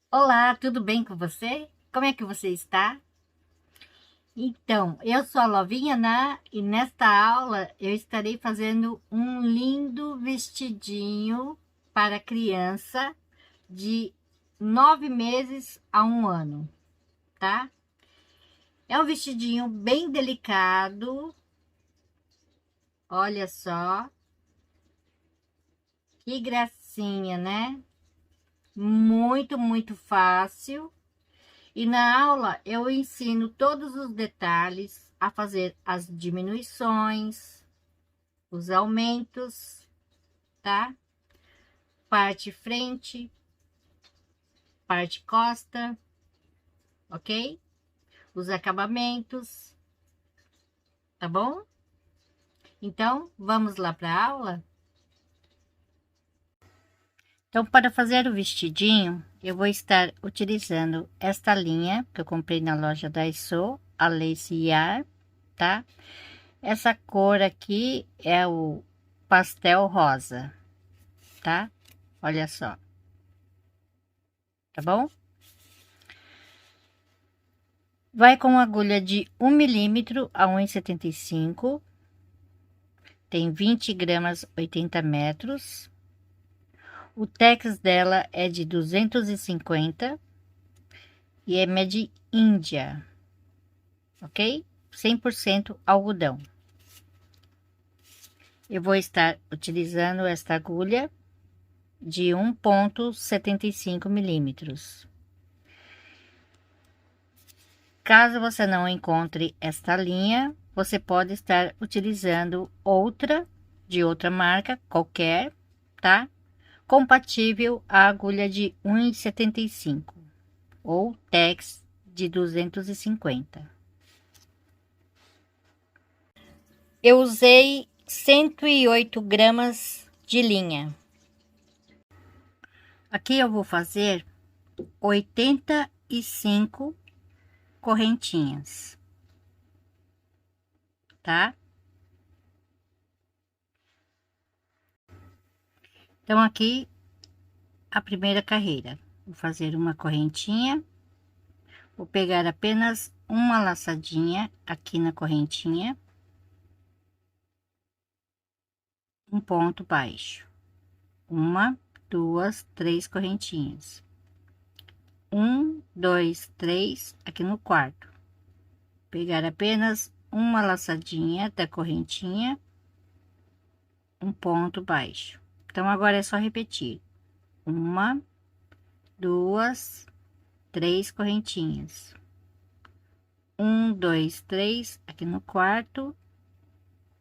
Olá, tudo bem com você? Como é que você está? Então, eu sou a Lovinha, né? E nesta aula eu estarei fazendo um lindo vestidinho para criança de 9 meses a 1 ano, tá? É um vestidinho bem delicado, olha só, que gracinha, né? Muito fácil. E na aula eu ensino todos os detalhes a fazer as diminuições, os aumentos, tá? Parte frente, parte costa, ok? Os acabamentos, tá bom? Então, vamos lá para a aula? Então, para fazer o vestidinho, eu vou estar utilizando esta linha que eu comprei na loja da Daiso, a Lace Yar, tá? Essa cor aqui é o pastel rosa, tá? Olha só, tá bom? Vai com agulha de 1 milímetro a 1,75. Tem 20 gramas, 80 metros. O tex dela é de 250 e é made Índia, ok? 100% algodão. Eu vou estar utilizando esta agulha de 1,75 milímetros. Caso você não encontre esta linha, você pode estar utilizando outra de outra marca qualquer, tá? Compatível à agulha de 1,75 ou tex de 250. Eu usei 108 gramas de linha. Aqui eu vou fazer 85 correntinhas, tá? Então, aqui a primeira carreira, vou fazer uma correntinha, vou pegar apenas uma laçadinha aqui na correntinha, um ponto baixo, uma, duas, três correntinhas, um, dois, três, aqui no quarto, pegar apenas uma laçadinha da correntinha, um ponto baixo. Então, agora é só repetir, uma, duas, três correntinhas, um, dois, três, aqui no quarto,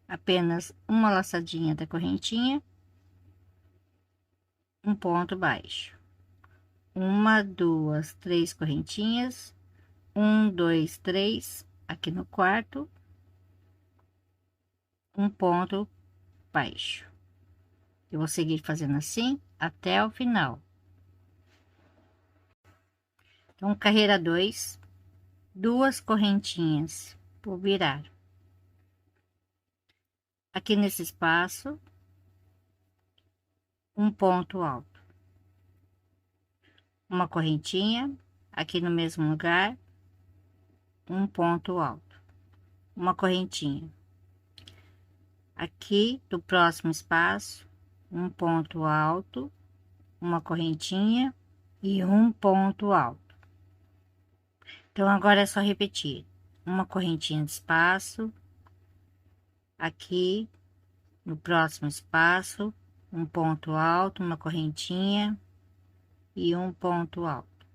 apenas uma laçadinha da correntinha, um ponto baixo, uma, duas, três correntinhas, um, dois, três, aqui no quarto, um ponto baixo. Eu vou seguir fazendo assim até o final. Então, carreira 2, duas correntinhas por virar. Aqui nesse espaço, um ponto alto, uma correntinha, aqui no mesmo lugar, um ponto alto, uma correntinha. Aqui do próximo espaço, um ponto alto, uma correntinha e um ponto alto. Então, agora é só repetir, uma correntinha de espaço, aqui no próximo espaço, um ponto alto, uma correntinha e um ponto alto,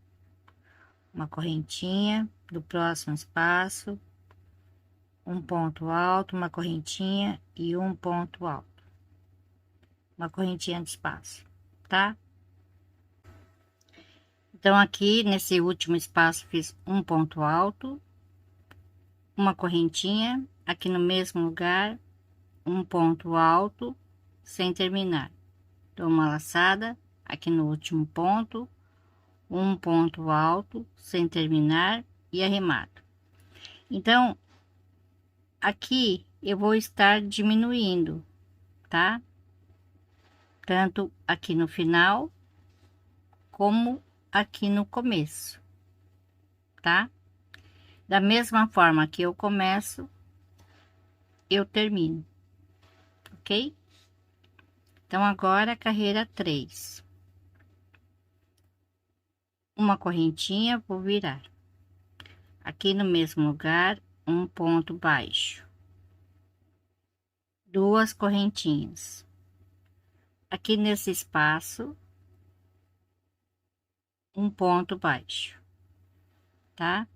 uma correntinha do próximo espaço, um ponto alto, uma correntinha e um ponto alto, uma correntinha de espaço, tá? Então, aqui nesse último espaço, fiz um ponto alto, uma correntinha, aqui no mesmo lugar, um ponto alto, sem terminar. Dou uma laçada, aqui no último ponto, um ponto alto, sem terminar e arremato. Então, aqui eu vou estar diminuindo, tá? Tanto aqui no final, como aqui no começo, tá? Da mesma forma que eu começo, eu termino, ok? Então, agora, carreira 3. Uma correntinha, vou virar. Aqui no mesmo lugar, um ponto baixo. Duas correntinhas. Aqui nesse espaço, um ponto baixo, tá?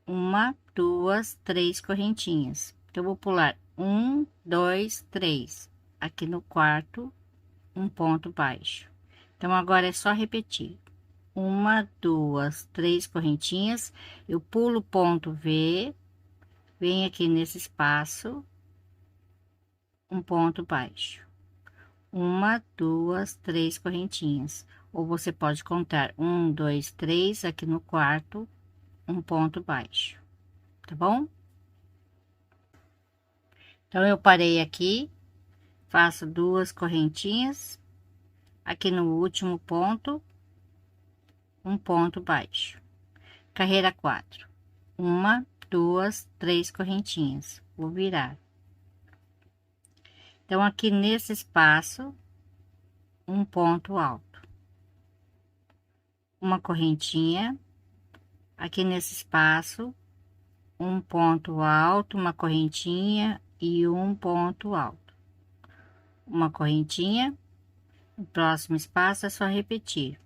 Uma, duas, três correntinhas. Então, eu vou pular um, dois, três. Aqui no quarto, um ponto baixo. Então, agora é só repetir. Uma, duas, três correntinhas. Eu pulo o ponto V, venho aqui nesse espaço, um ponto baixo. Uma, duas, três correntinhas. Ou você pode contar um, dois, três, aqui no quarto, um ponto baixo, tá bom? Então, eu parei aqui, faço duas correntinhas, aqui no último ponto, um ponto baixo. Carreira 4. Uma, duas, três correntinhas. Vou virar. Então, aqui nesse espaço, um ponto alto. Uma correntinha, aqui nesse espaço, um ponto alto, uma correntinha e um ponto alto. Uma correntinha, no próximo espaço é só repetir.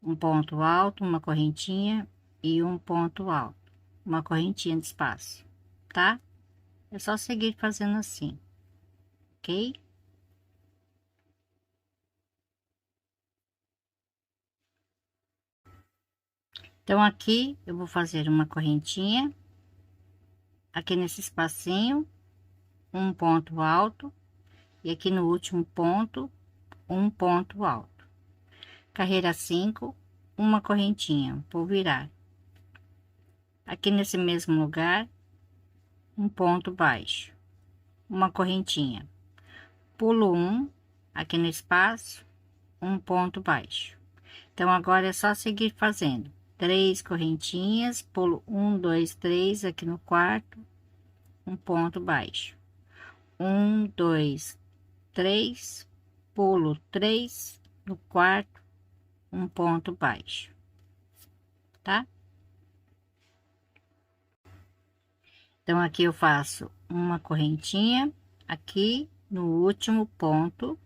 Um ponto alto, uma correntinha e um ponto alto. Uma correntinha de espaço, tá? É só seguir fazendo assim, ok? Então, aqui eu vou fazer uma correntinha, aqui nesse espacinho, um ponto alto, e aqui no último ponto, um ponto alto. Carreira 5, uma correntinha, vou virar. Aqui nesse mesmo lugar, um ponto baixo, uma correntinha. Pulo um, aqui no espaço, um ponto baixo. Então, agora é só seguir fazendo. Três correntinhas, pulo um, dois, três, aqui no quarto, um ponto baixo. Um, dois, três, pulo três, no quarto, um ponto baixo, tá? Então, aqui eu faço uma correntinha, aqui no último ponto,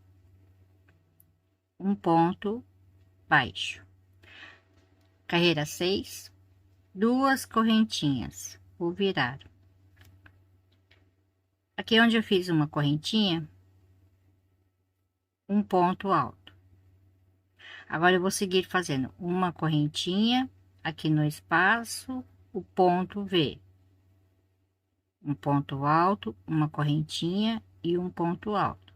um ponto baixo. Carreira 6, duas correntinhas, vou virar. Aqui onde eu fiz uma correntinha, um ponto alto. Agora eu vou seguir fazendo uma correntinha aqui no espaço, o ponto V. Um ponto alto, uma correntinha e um ponto alto,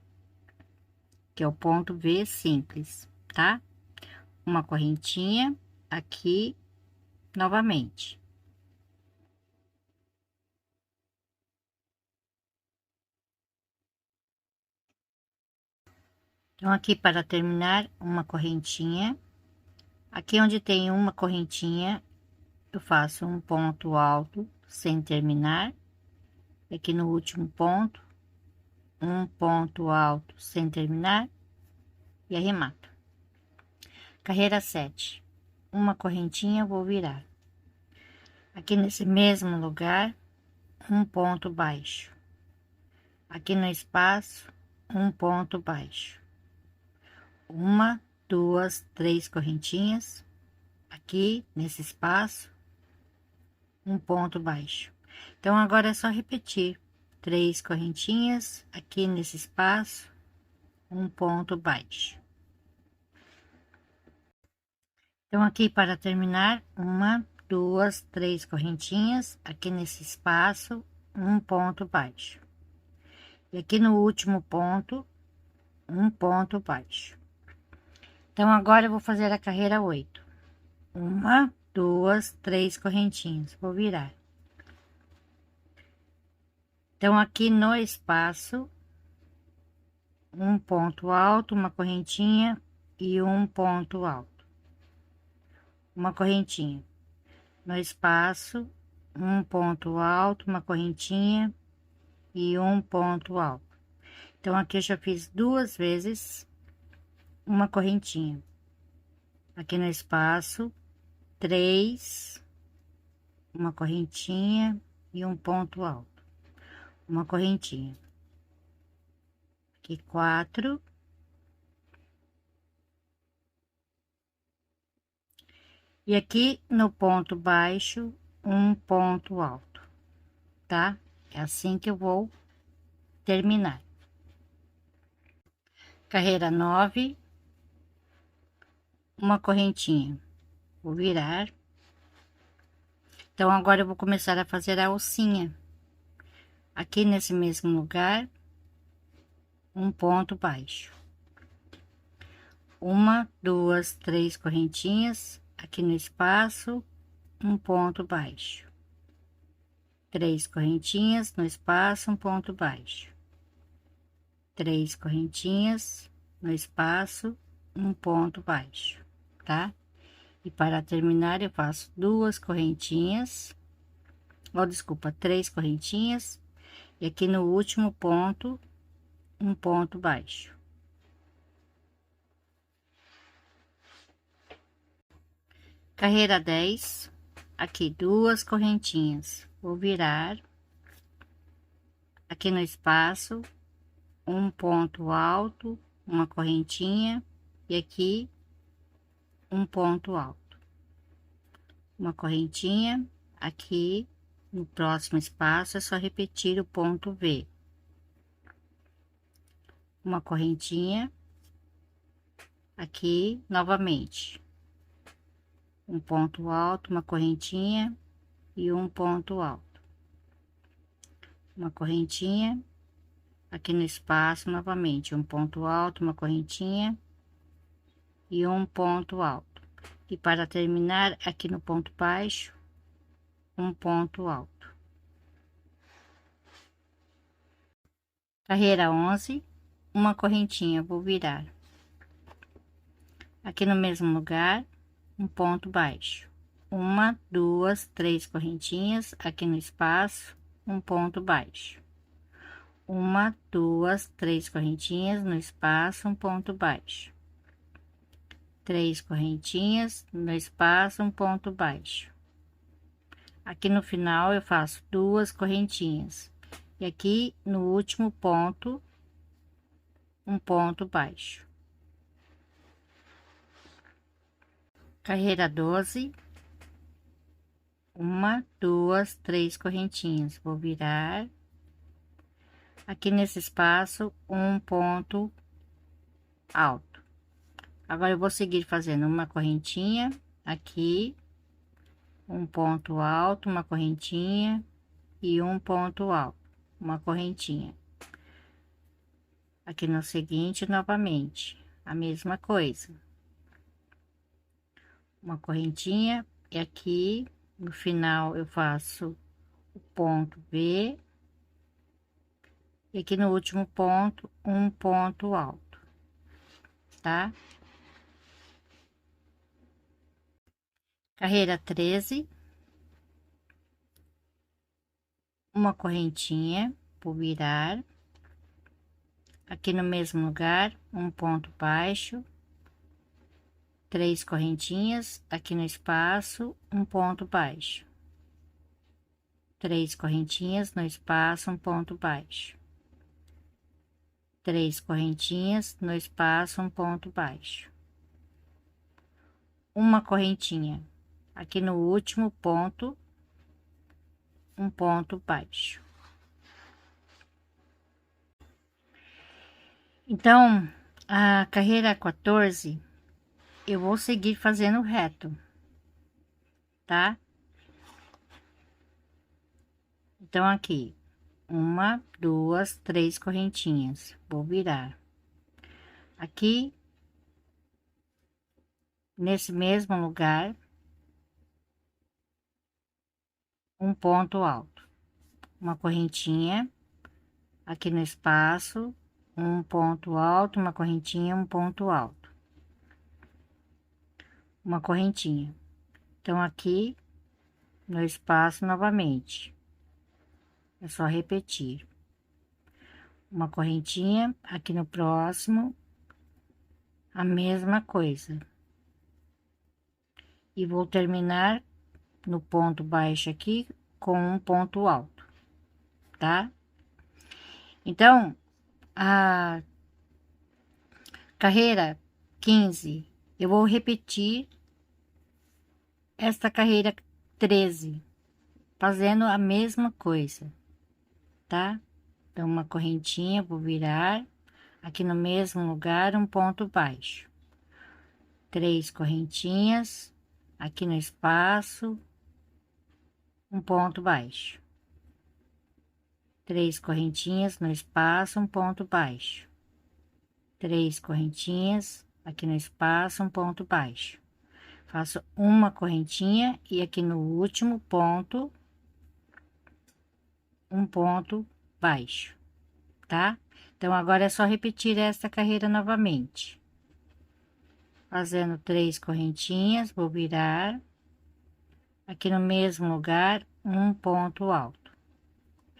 que é o ponto V simples, tá? Uma correntinha aqui novamente. Então, aqui para terminar, uma correntinha. Aqui onde tem uma correntinha, eu faço um ponto alto sem terminar. Aqui no último ponto, um ponto alto sem terminar e arremato. Carreira 7, uma correntinha, vou virar. Aqui nesse mesmo lugar, um ponto baixo. Aqui no espaço, um ponto baixo. Uma, duas, três correntinhas. Aqui nesse espaço, um ponto baixo. Então, agora é só repetir. Três correntinhas, aqui nesse espaço, um ponto baixo. Então, aqui para terminar, uma, duas, três correntinhas, aqui nesse espaço, um ponto baixo. E aqui no último ponto, um ponto baixo. Então, agora eu vou fazer a carreira 8. Uma, duas, três correntinhas, vou virar. Então, aqui no espaço, um ponto alto, uma correntinha e um ponto alto, uma correntinha no espaço, um ponto alto, uma correntinha e um ponto alto. Então aqui eu já fiz duas vezes uma correntinha, aqui no espaço, três, uma correntinha e um ponto alto, uma correntinha, aqui quatro, e aqui no ponto baixo um ponto alto, tá? É assim que eu vou terminar. Carreira 9, uma correntinha, vou virar. Então agora eu vou começar a fazer a alcinha. Aqui nesse mesmo lugar, um ponto baixo, uma, duas, três correntinhas aqui no espaço, um ponto baixo, três correntinhas no espaço, um ponto baixo, três correntinhas no espaço, um ponto baixo, tá? E para terminar eu faço duas correntinhas, ou desculpa, três correntinhas, e aqui no último ponto um ponto baixo. Carreira 10, aqui duas correntinhas, vou virar, aqui no espaço, um ponto alto, uma correntinha, e aqui um ponto alto, uma correntinha, aqui no próximo espaço é só repetir o ponto V, uma correntinha, aqui novamente, um ponto alto, uma correntinha e um ponto alto, uma correntinha, aqui no espaço novamente, um ponto alto, uma correntinha e um ponto alto. E para terminar aqui no ponto baixo, um ponto alto. Carreira 11, uma correntinha, vou virar. Aqui no mesmo lugar, um ponto baixo. Uma, duas, três correntinhas aqui no espaço, um ponto baixo. Uma, duas, três correntinhas no espaço, um ponto baixo. Três correntinhas no espaço, um ponto baixo. Aqui no final eu faço duas correntinhas e aqui no último ponto um ponto baixo. Carreira 12, uma, duas, três correntinhas, vou virar. Aqui nesse espaço um ponto alto. Agora eu vou seguir fazendo uma correntinha aqui, um ponto alto, uma correntinha e um ponto alto, uma correntinha. Aqui no seguinte novamente a mesma coisa, uma correntinha, e aqui no final eu faço o ponto V, e aqui no último ponto um ponto alto, tá? Carreira 13, uma correntinha, vou virar. Aqui no mesmo lugar, um ponto baixo, três correntinhas, aqui no espaço, um ponto baixo. Três correntinhas no espaço, um ponto baixo. Três correntinhas no espaço, um ponto baixo. Uma correntinha, aqui no último ponto, um ponto baixo. Então, a carreira 14, eu vou seguir fazendo reto, tá? Então, aqui, uma, duas, três correntinhas, vou virar. Aqui, nesse mesmo lugar, um ponto alto, uma correntinha, aqui no espaço, um ponto alto, uma correntinha, um ponto alto, uma correntinha. Então, aqui no espaço novamente, é só repetir uma correntinha. Aqui no próximo, a mesma coisa. E vou terminar no ponto baixo aqui com um ponto alto, tá? Então, a carreira 15, eu vou repetir esta carreira 13, fazendo a mesma coisa, tá? Então, uma correntinha, vou virar aqui no mesmo lugar, um ponto baixo, 3 correntinhas, aqui no espaço, um ponto baixo, 3 correntinhas no espaço, um ponto baixo, 3 correntinhas, aqui no espaço, um ponto baixo. Faço uma correntinha e aqui no último ponto, um ponto baixo, tá? Então, agora é só repetir esta carreira novamente. Fazendo 3 correntinhas, vou virar. Aqui no mesmo lugar, um ponto alto.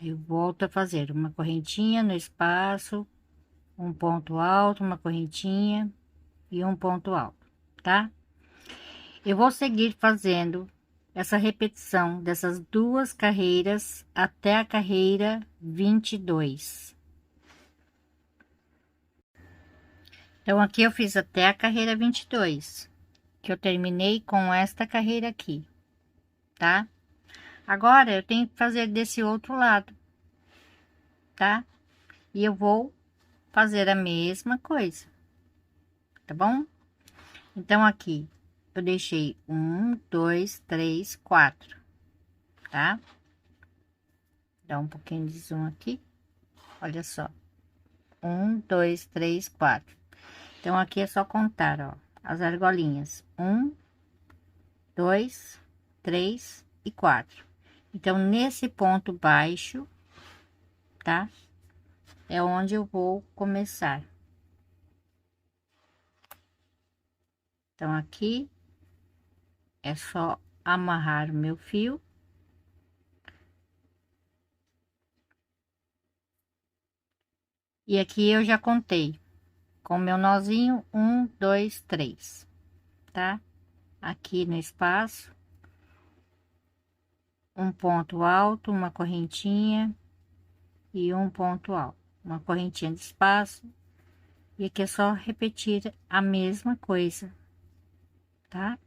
Eu volto a fazer uma correntinha no espaço, um ponto alto, uma correntinha e um ponto alto, tá? Eu vou seguir fazendo essa repetição dessas duas carreiras até a carreira 22. Então, aqui eu fiz até a carreira 22, que eu terminei com esta carreira aqui, tá? Agora, eu tenho que fazer desse outro lado, tá? E eu vou fazer a mesma coisa, tá bom? Então, aqui, eu deixei 1, 2, 3, 4, tá? Dá um pouquinho de zoom aqui, olha só. 1, 2, 3, 4. Então, aqui é só contar, ó, as argolinhas. 1, 2, 3 e 4. Então, nesse ponto baixo, tá? É onde eu vou começar. Então, aqui é só amarrar o meu fio. E aqui eu já contei com meu nozinho 1, 2, 3, tá? Aqui no espaço, um ponto alto, uma correntinha e um ponto alto, uma correntinha de espaço. E aqui é só repetir a mesma coisa, tá?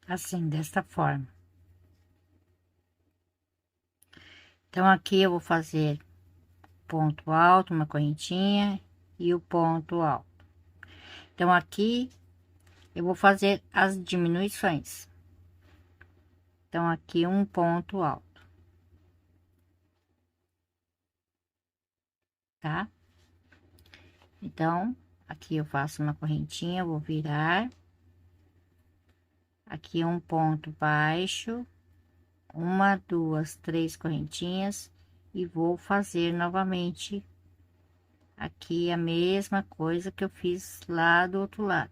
Assim, desta forma. Então, aqui eu vou fazer ponto alto, uma correntinha e o ponto alto. Então, aqui eu vou fazer as diminuições. Então, aqui um ponto alto, tá? Então, aqui eu faço uma correntinha, vou virar. Aqui um ponto baixo, uma, duas, 3 correntinhas e vou fazer novamente aqui a mesma coisa que eu fiz lá do outro lado.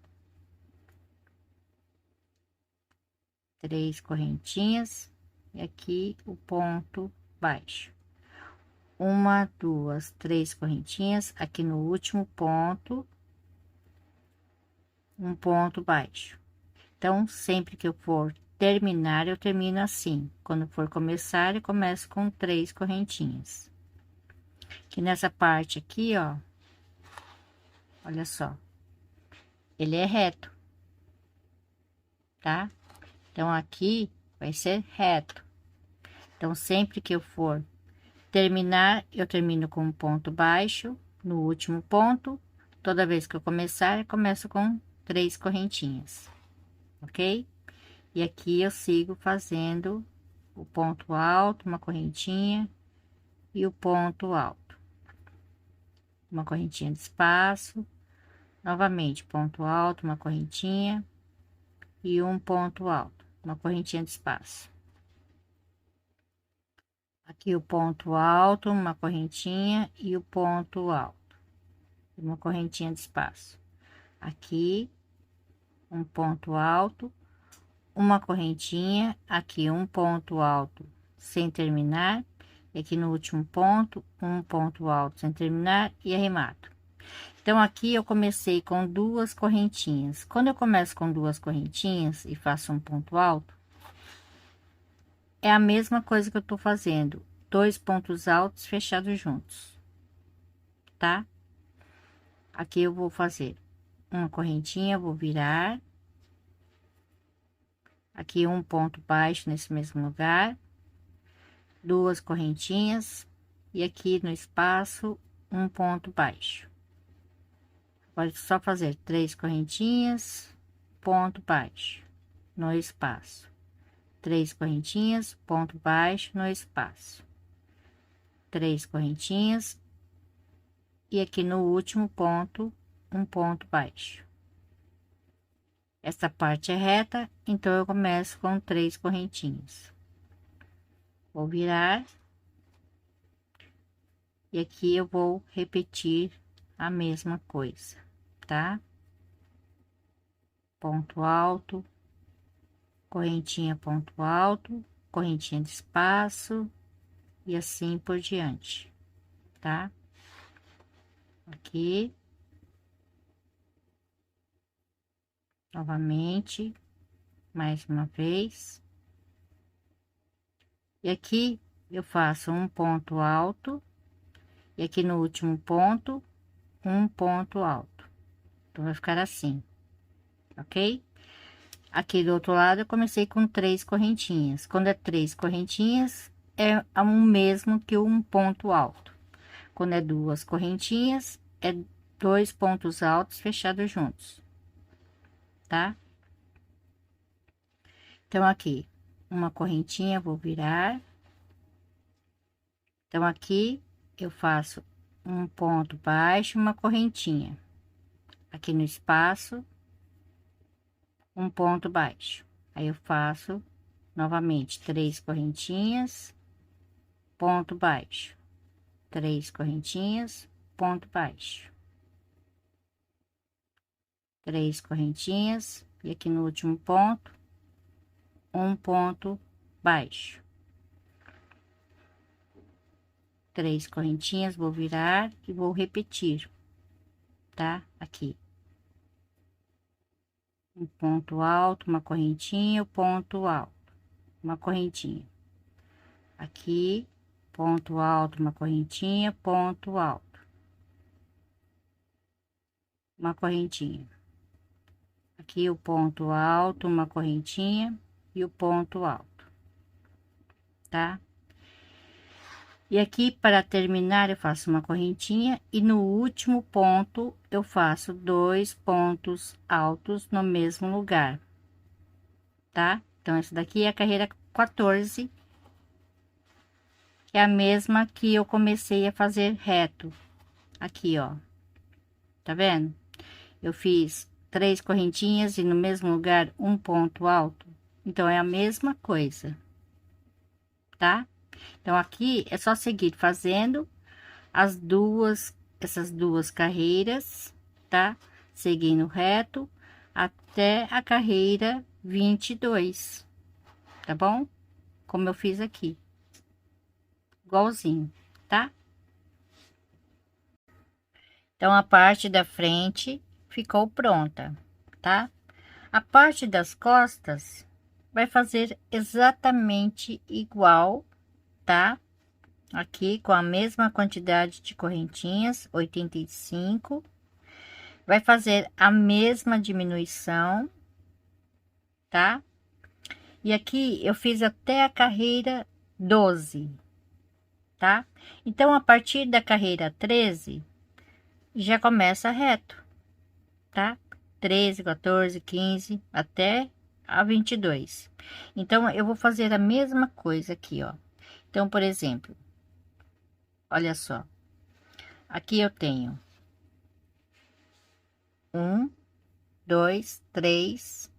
3 correntinhas e aqui o ponto baixo. Uma, duas, 3 correntinhas aqui no último ponto, um ponto baixo. Então, sempre que eu for terminar, eu termino assim. Quando for começar, eu começo com 3 correntinhas. Que nessa parte aqui, ó, olha só, ele é reto, tá? Então, aqui vai ser reto. Então, sempre que eu for terminar, eu termino com um ponto baixo no último ponto. Toda vez que eu começar, eu começo com 3 correntinhas, ok? E aqui eu sigo fazendo o ponto alto, uma correntinha e o ponto alto, uma correntinha de espaço, novamente ponto alto, uma correntinha e um ponto alto, uma correntinha de espaço. Aqui o ponto alto, uma correntinha e o ponto alto, uma correntinha de espaço. aqui, um ponto alto, uma correntinha, aqui um ponto alto sem terminar, e aqui no último ponto, um ponto alto sem terminar e arremato. Então, aqui eu comecei com duas correntinhas. Quando eu começo com duas correntinhas e faço um ponto alto, é a mesma coisa que eu tô fazendo, dois pontos altos fechados juntos, tá? Aqui eu vou fazer uma correntinha, vou virar, aqui um ponto baixo nesse mesmo lugar, duas correntinhas e aqui no espaço um ponto baixo. Pode só fazer três correntinhas, ponto baixo no espaço, três correntinhas, ponto baixo no espaço, três correntinhas e aqui no último ponto um ponto baixo. Essa parte é reta, então eu começo com três correntinhas. Vou virar e aqui eu vou repetir a mesma coisa, tá? Ponto alto, correntinha, ponto alto, correntinha de espaço e assim por diante, tá? Aqui, novamente, mais uma vez, e aqui eu faço um ponto alto e aqui no último ponto um ponto alto, então vai ficar assim, ok? Aqui do outro lado eu comecei com três correntinhas. Quando é três correntinhas é o mesmo que um ponto alto. Quando é duas correntinhas é dois pontos altos fechados juntos, tá? Então aqui uma correntinha, vou virar. Então aqui eu faço um ponto baixo, uma correntinha. Aqui no espaço um ponto baixo. Aí eu faço novamente três correntinhas, ponto baixo, três correntinhas, ponto baixo, três correntinhas e aqui no último ponto um ponto baixo, três correntinhas, vou virar e vou repetir, tá? Aqui um ponto alto, uma correntinha, ponto alto, uma correntinha, aqui ponto alto, uma correntinha, ponto alto, uma correntinha, aqui o ponto alto, uma correntinha e o ponto alto, tá? E aqui para terminar eu faço uma correntinha e no último ponto eu faço dois pontos altos no mesmo lugar, tá? Então essa daqui é a carreira 14, que é a mesma que eu comecei a fazer reto aqui, ó, tá vendo? Eu fiz três correntinhas e no mesmo lugar um ponto alto, então é a mesma coisa, tá? Então aqui é só seguir fazendo essas duas carreiras, tá? Seguindo reto até a carreira 22, tá bom? Como eu fiz aqui, igualzinho, tá? Então a parte da frente ficou pronta, tá? A parte das costas vai fazer exatamente igual, tá? Aqui com a mesma quantidade de correntinhas, 85. Vai fazer a mesma diminuição, tá? E aqui eu fiz até a carreira 12, tá? Então, a partir da carreira 13, já começa reto, tá? 13, 14, 15, até a 22. Então, eu vou fazer a mesma coisa aqui, ó. Então, por exemplo, olha só. Aqui eu tenho 1, 2, 3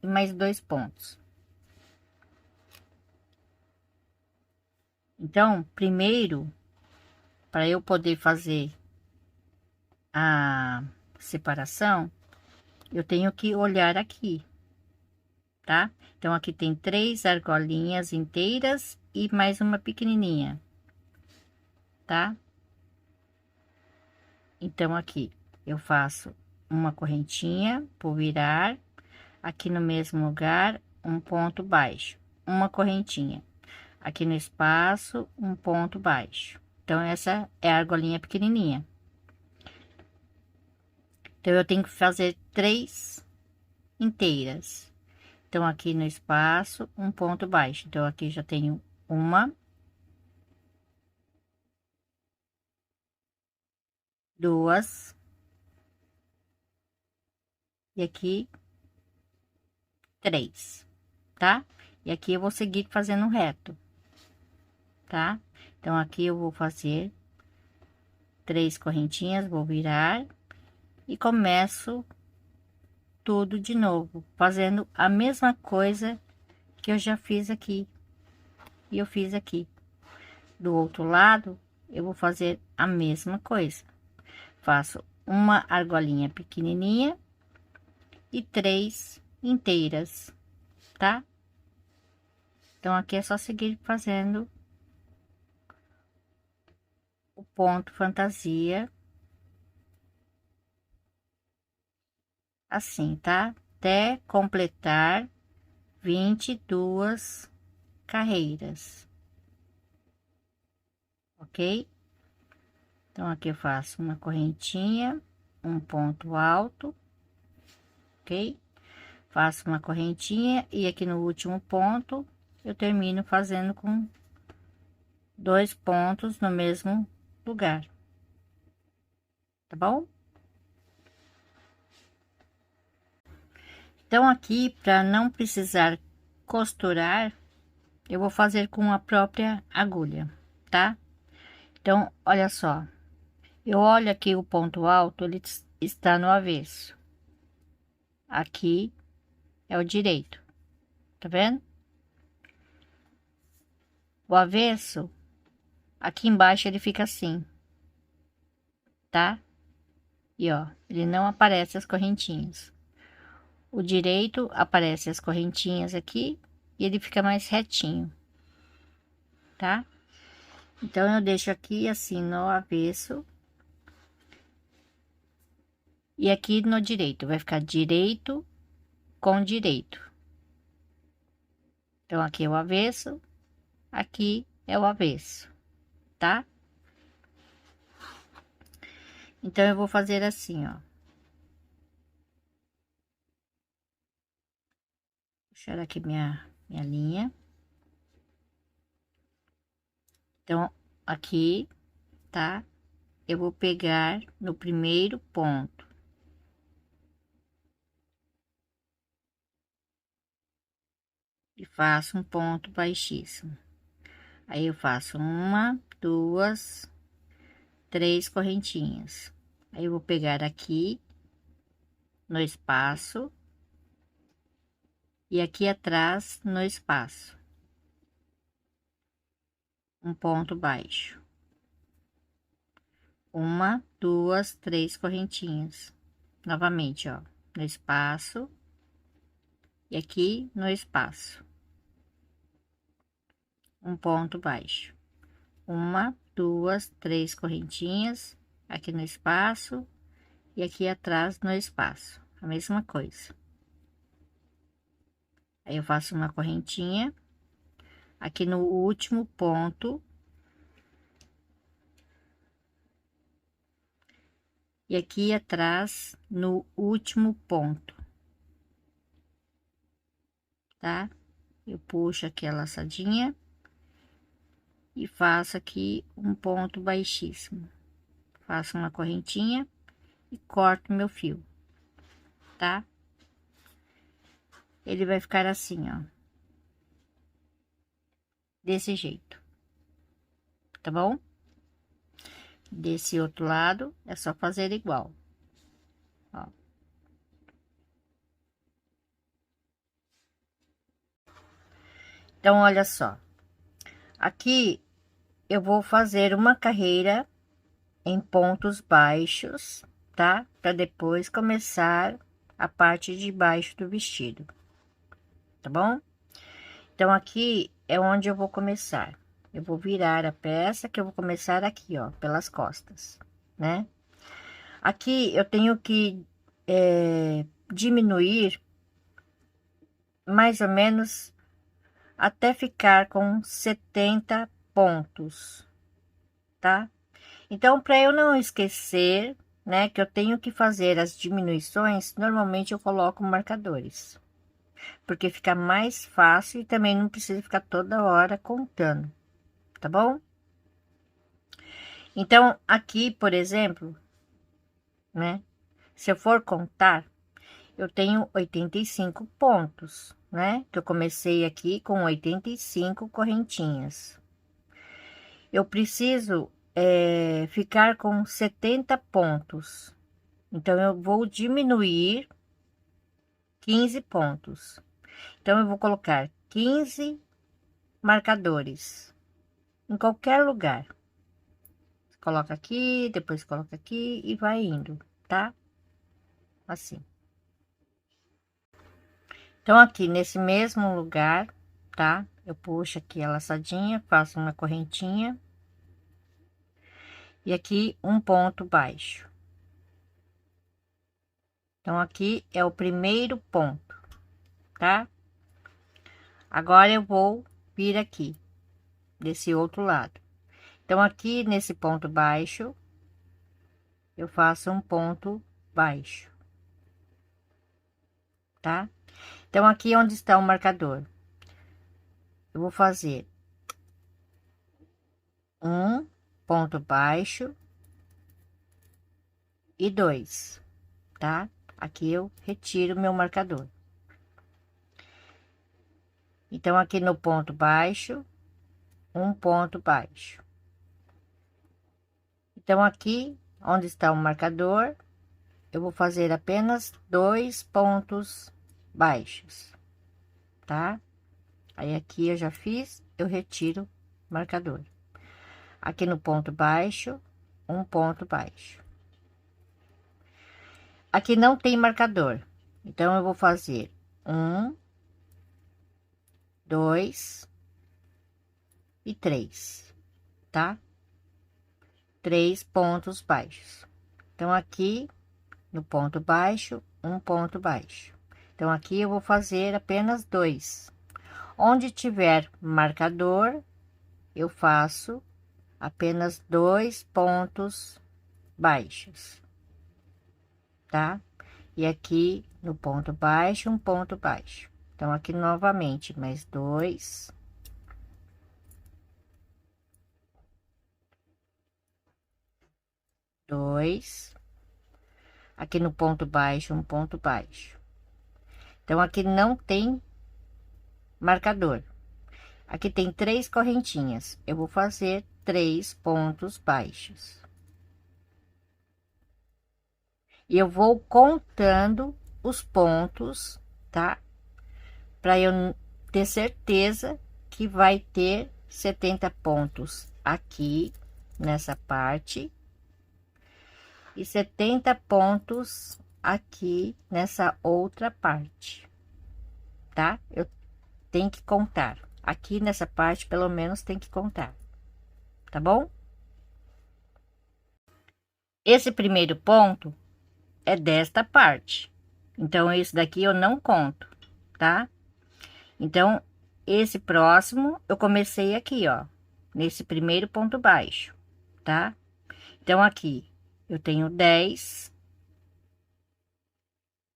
e mais dois pontos. Então, primeiro, para eu poder fazer a separação, eu tenho que olhar aqui, tá? Então, aqui tem 3 argolinhas inteiras e mais uma pequenininha, tá? Então, aqui eu faço uma correntinha, vou virar, aqui no mesmo lugar, um ponto baixo, uma correntinha, aqui no espaço, um ponto baixo. Então, essa é a argolinha pequenininha. Então, eu tenho que fazer 3 inteiras. Então, aqui no espaço, um ponto baixo. Então, aqui já tenho uma, duas, e aqui 3, tá? E aqui eu vou seguir fazendo reto, tá? Então, aqui eu vou fazer 3 correntinhas, vou virar e começo tudo de novo, fazendo a mesma coisa que eu já fiz aqui. E eu fiz aqui. Do outro lado, eu vou fazer a mesma coisa. Faço uma argolinha pequenininha e 3 inteiras, tá? Então, aqui é só seguir fazendo o ponto fantasia, assim, tá? Até completar 22 carreiras, ok? Então, aqui eu faço uma correntinha, um ponto alto, ok? Faço uma correntinha e aqui no último ponto eu termino fazendo com 2 pontos no mesmo lugar, tá bom? Então, aqui, para não precisar costurar, eu vou fazer com a própria agulha, tá? Então, olha só, eu olho aqui o ponto alto, ele está no avesso. Aqui é o direito, tá vendo? O avesso, aqui embaixo ele fica assim, tá? E ó, ele não aparece as correntinhas. O direito aparece as correntinhas aqui e ele fica mais retinho, tá? Então, eu deixo aqui assim no avesso. E aqui no direito, vai ficar direito com direito. Então, aqui é o avesso, aqui é o avesso, tá? Então, eu vou fazer assim, ó. Puxar aqui minha linha. Então, aqui, tá? Eu vou pegar no primeiro ponto. E faço um ponto baixíssimo. Aí, eu faço uma, duas, 3 correntinhas. Aí, eu vou pegar aqui no espaço e aqui atrás no espaço, um ponto baixo, uma, duas, 3 correntinhas, novamente, ó, no espaço e aqui no espaço, um ponto baixo, uma, duas, 3 correntinhas, aqui no espaço e aqui atrás no espaço, a mesma coisa. Aí, eu faço uma correntinha aqui no último ponto e aqui atrás no último ponto, tá? Eu puxo aqui a laçadinha e faço aqui um ponto baixíssimo, faço uma correntinha e corto meu fio, tá? Ele vai ficar assim, ó, desse jeito, tá bom? Desse outro lado é só fazer igual, ó. Então, olha só, aqui eu vou fazer uma carreira em pontos baixos, tá? Para depois começar a parte de baixo do vestido, tá bom? Então, aqui é onde eu vou começar. Eu vou virar a peça, que eu vou começar aqui, ó, pelas costas, né? Aqui eu tenho que diminuir mais ou menos até ficar com 70 pontos, tá? Então, para eu não esquecer, né, que eu tenho que fazer as diminuições, normalmente eu coloco marcadores, porque fica mais fácil e também não precisa ficar toda hora contando, tá bom? Então, aqui, por exemplo, né, se eu for contar, eu tenho 85 pontos, né, que eu comecei aqui com 85 correntinhas. Eu preciso ficar com 70 pontos. Então, eu vou diminuir 15 pontos. Então, eu vou colocar 15 marcadores em qualquer lugar. Coloca aqui, depois coloca aqui e vai indo, tá? Assim. Então, aqui nesse mesmo lugar, tá? Eu puxo aqui a laçadinha, faço uma correntinha. E aqui um ponto baixo. Então, aqui é o primeiro ponto, tá? Agora eu vou vir aqui, desse outro lado. Então, aqui nesse ponto baixo, eu faço um ponto baixo, tá? Então, aqui onde está o marcador, eu vou fazer um ponto baixo e dois, tá? Aqui eu retiro meu marcador. Então, aqui no ponto baixo, um ponto baixo. Então, aqui onde está o marcador, eu vou fazer apenas dois pontos baixos, tá? Aí, aqui eu já fiz, eu retiro o marcador. Aqui no ponto baixo, um ponto baixo. Aqui não tem marcador, então eu vou fazer um, dois e três, tá? Três pontos baixos. Então, aqui no ponto baixo, um ponto baixo. Então, aqui eu vou fazer apenas dois. Onde tiver marcador, eu faço apenas dois pontos baixos, tá? E aqui no ponto baixo, um ponto baixo. Então, aqui novamente, mais dois. Dois. Aqui no ponto baixo, um ponto baixo. Então, aqui não tem marcador. Aqui tem três correntinhas. Eu vou fazer três pontos baixos. E eu vou contando os pontos, tá? Para eu ter certeza que vai ter 70 pontos aqui nessa parte e 70 pontos aqui nessa outra parte, tá? Eu tenho que contar. Aqui nessa parte, pelo menos, tem que contar, tá bom? Esse primeiro ponto é desta parte. Então, esse daqui eu não conto, tá? Então, esse próximo eu comecei aqui, ó, nesse primeiro ponto baixo, tá? Então, aqui eu tenho 10,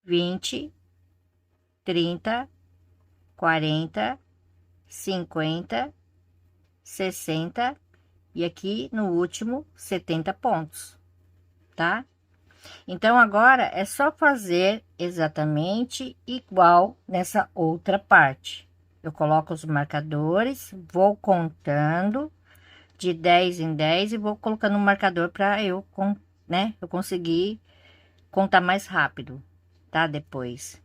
20, 30, 40, 50, 60 e aqui no último 70 pontos, tá? Então, agora é só fazer exatamente igual nessa outra parte. Eu coloco os marcadores, vou contando de 10 em 10 e vou colocando um marcador para eu, né, eu conseguir contar mais rápido, tá? Depois.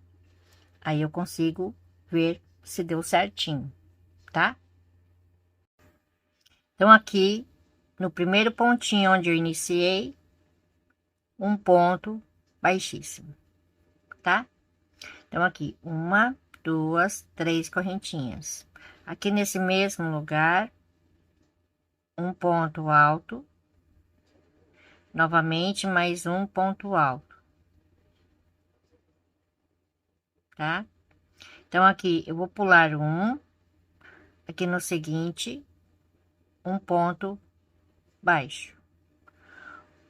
Aí eu consigo ver se deu certinho, tá? Então, aqui no primeiro pontinho onde eu iniciei, um ponto baixíssimo, tá? Então, aqui, uma, duas, três correntinhas. Aqui nesse mesmo lugar, um ponto alto, novamente mais um ponto alto, tá? Então, aqui eu vou pular um, aqui no seguinte, um ponto baixo.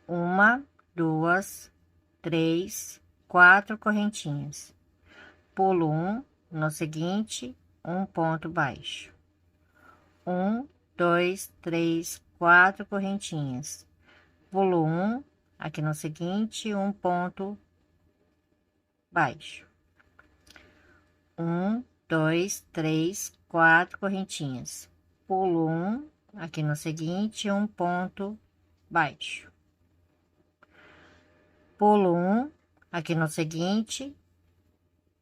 Uma, duas, três, quatro correntinhas. Pulo um, no seguinte, um ponto baixo. Um, dois, três, quatro correntinhas. Pulo um, aqui no seguinte, um ponto baixo. Um, dois, três, quatro correntinhas. Pulo um, aqui no seguinte, um ponto baixo. Pulo um, aqui no seguinte,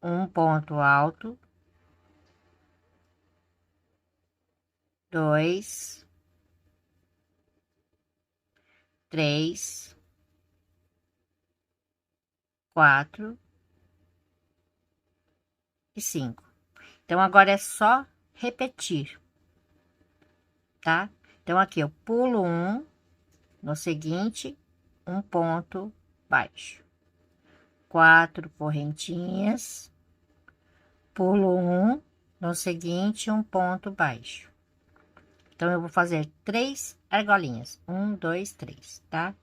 um ponto alto. Dois, três, quatro e cinco. Então, agora é só repetir, tá? Então, aqui eu pulo um, no seguinte, um ponto baixo. Quatro correntinhas, pulo um, no seguinte, um ponto baixo. Então, eu vou fazer três argolinhas. Um, dois, três, tá?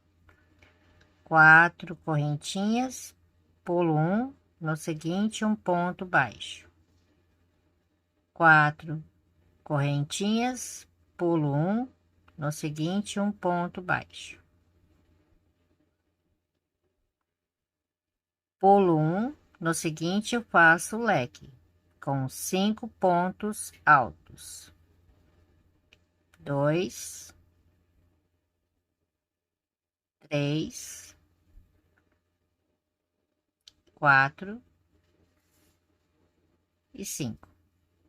Quatro correntinhas, pulo um, no seguinte, um ponto baixo. Quatro correntinhas, pulo um, no seguinte, um ponto baixo. Pulo um, no seguinte, eu faço o leque com 5 pontos altos. Dois, três, quatro e cinco.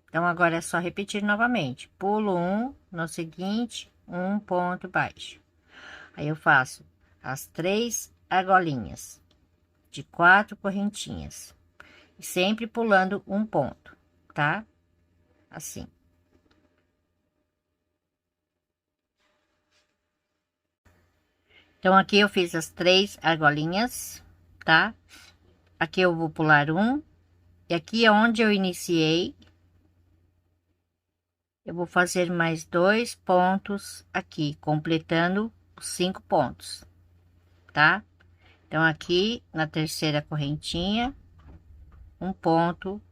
Então, agora é só repetir novamente. Pulo um, no seguinte, um ponto baixo. Aí, eu faço as três argolinhas de 4 correntinhas, sempre pulando um ponto, tá? Assim. Então, aqui eu fiz as três argolinhas, tá? Aqui eu vou pular um, e aqui é onde eu iniciei, eu vou fazer mais 2 pontos aqui, completando os 5 pontos, tá? Então, aqui na terceira correntinha, um ponto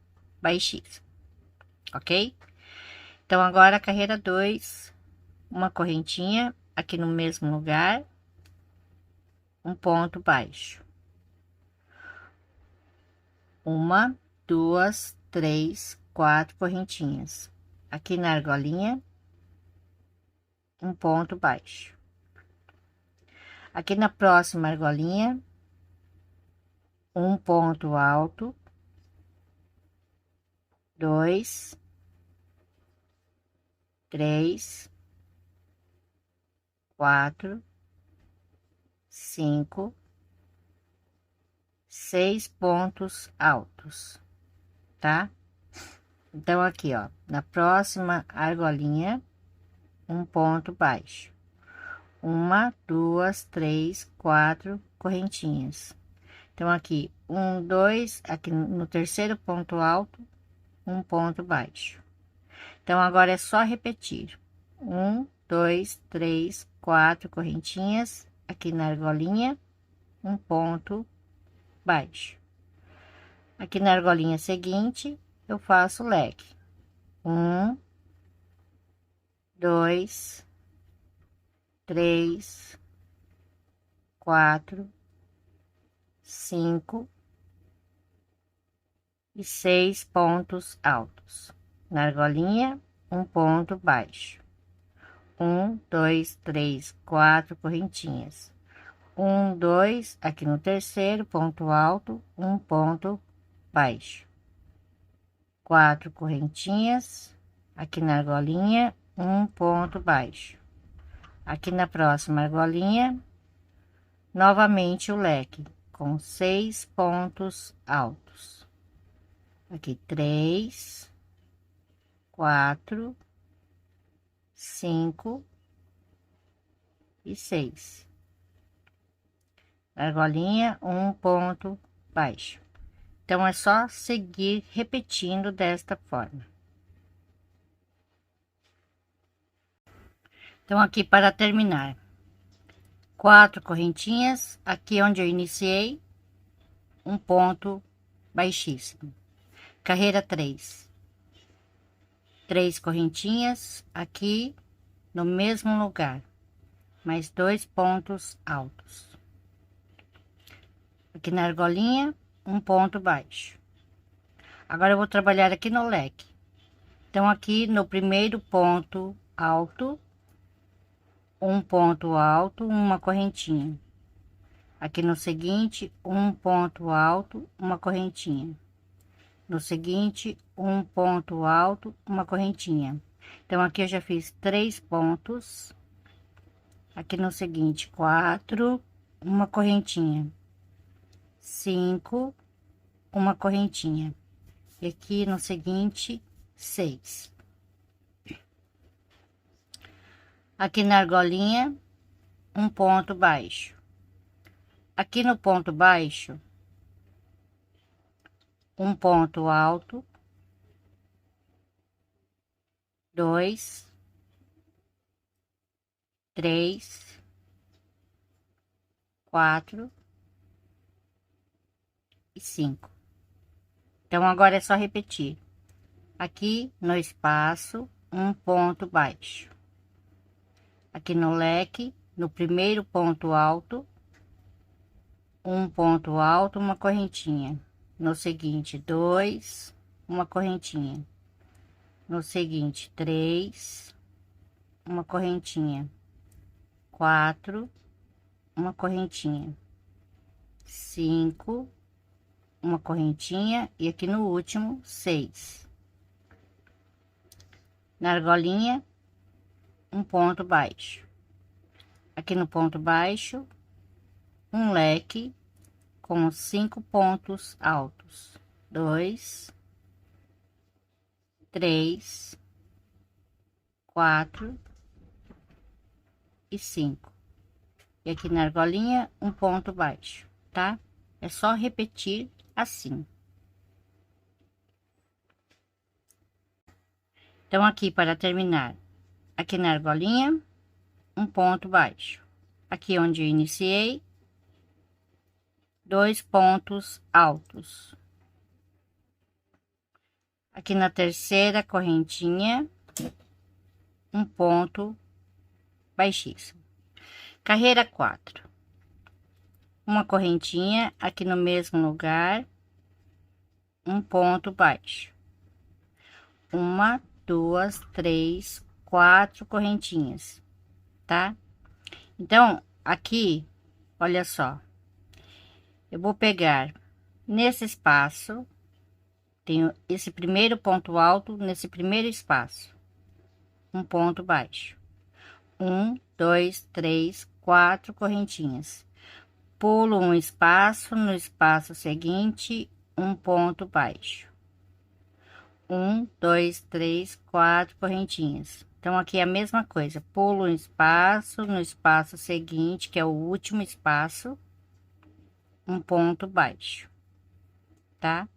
baixíssimo, ok? Então, agora a carreira 2, uma correntinha aqui no mesmo lugar, um ponto baixo. Uma, duas, três, quatro correntinhas. Aqui na argolinha, um ponto baixo. Aqui na próxima argolinha, um ponto alto, dois, três, quatro, cinco, seis pontos altos, tá? Então, aqui, ó, na próxima argolinha, um ponto baixo. Uma, duas, três, quatro correntinhas. Então, aqui, um, dois, aqui no terceiro ponto alto, um ponto baixo. Então, agora é só repetir. Um, dois, três, quatro correntinhas, aqui na argolinha, um ponto baixo. Aqui na argolinha seguinte, eu faço leque. Um, dois, três, quatro, cinco e seis pontos altos. Na argolinha, um ponto baixo. Um, dois, três, quatro correntinhas. Um, dois, aqui no terceiro ponto alto, um ponto baixo. Quatro correntinhas, aqui na argolinha, um ponto baixo. Aqui na próxima argolinha, novamente o leque com seis pontos altos. Aqui 3, 4, 5 e 6. Argolinha, um ponto baixo. Então, é só seguir repetindo desta forma. Então, aqui para terminar, 4 correntinhas, aqui onde eu iniciei, um ponto baixíssimo. Carreira 3. 3 correntinhas, aqui no mesmo lugar, mais 2 pontos altos. Aqui na argolinha, um ponto baixo. Agora eu vou trabalhar aqui no leque. Então, aqui no primeiro ponto alto, um ponto alto, uma correntinha. Aqui no seguinte, um ponto alto, uma correntinha. No seguinte, um ponto alto, uma correntinha. Então, aqui eu já fiz 3 pontos. Aqui no seguinte, 4, uma correntinha. 5, uma correntinha. E aqui no seguinte, 6. Aqui na argolinha, um ponto baixo. Aqui no ponto baixo, um ponto alto, 2, 3, 4 e 5. Então, agora é só repetir. Aqui no espaço, um ponto baixo. Aqui no leque, no primeiro ponto alto, um ponto alto, uma correntinha. No seguinte, 2, uma correntinha. No seguinte, 3, uma correntinha. 4, uma correntinha. 5, uma correntinha. E aqui no último, 6. Na argolinha, um ponto baixo. Aqui no ponto baixo, um leque com 5 pontos altos. 2, 3, 4 e 5. E aqui na argolinha, um ponto baixo, tá? É só repetir assim. Então, aqui para terminar, aqui na argolinha, um ponto baixo. Aqui onde eu iniciei, 2 pontos altos. Aqui na terceira correntinha, um ponto baixíssimo. Carreira 4. Uma correntinha aqui no mesmo lugar, um ponto baixo. 1, 2, 3, 4 correntinhas, tá? Então, aqui, olha só, eu vou pegar nesse espaço, tenho esse primeiro ponto alto, nesse primeiro espaço, um ponto baixo. 1, 2, 3, 4 correntinhas. Pulo um espaço, no espaço seguinte, um ponto baixo. 1, 2, 3, 4 correntinhas. Então, aqui é a mesma coisa. Pulo um espaço, no espaço seguinte, que é o último espaço, um ponto baixo, tá?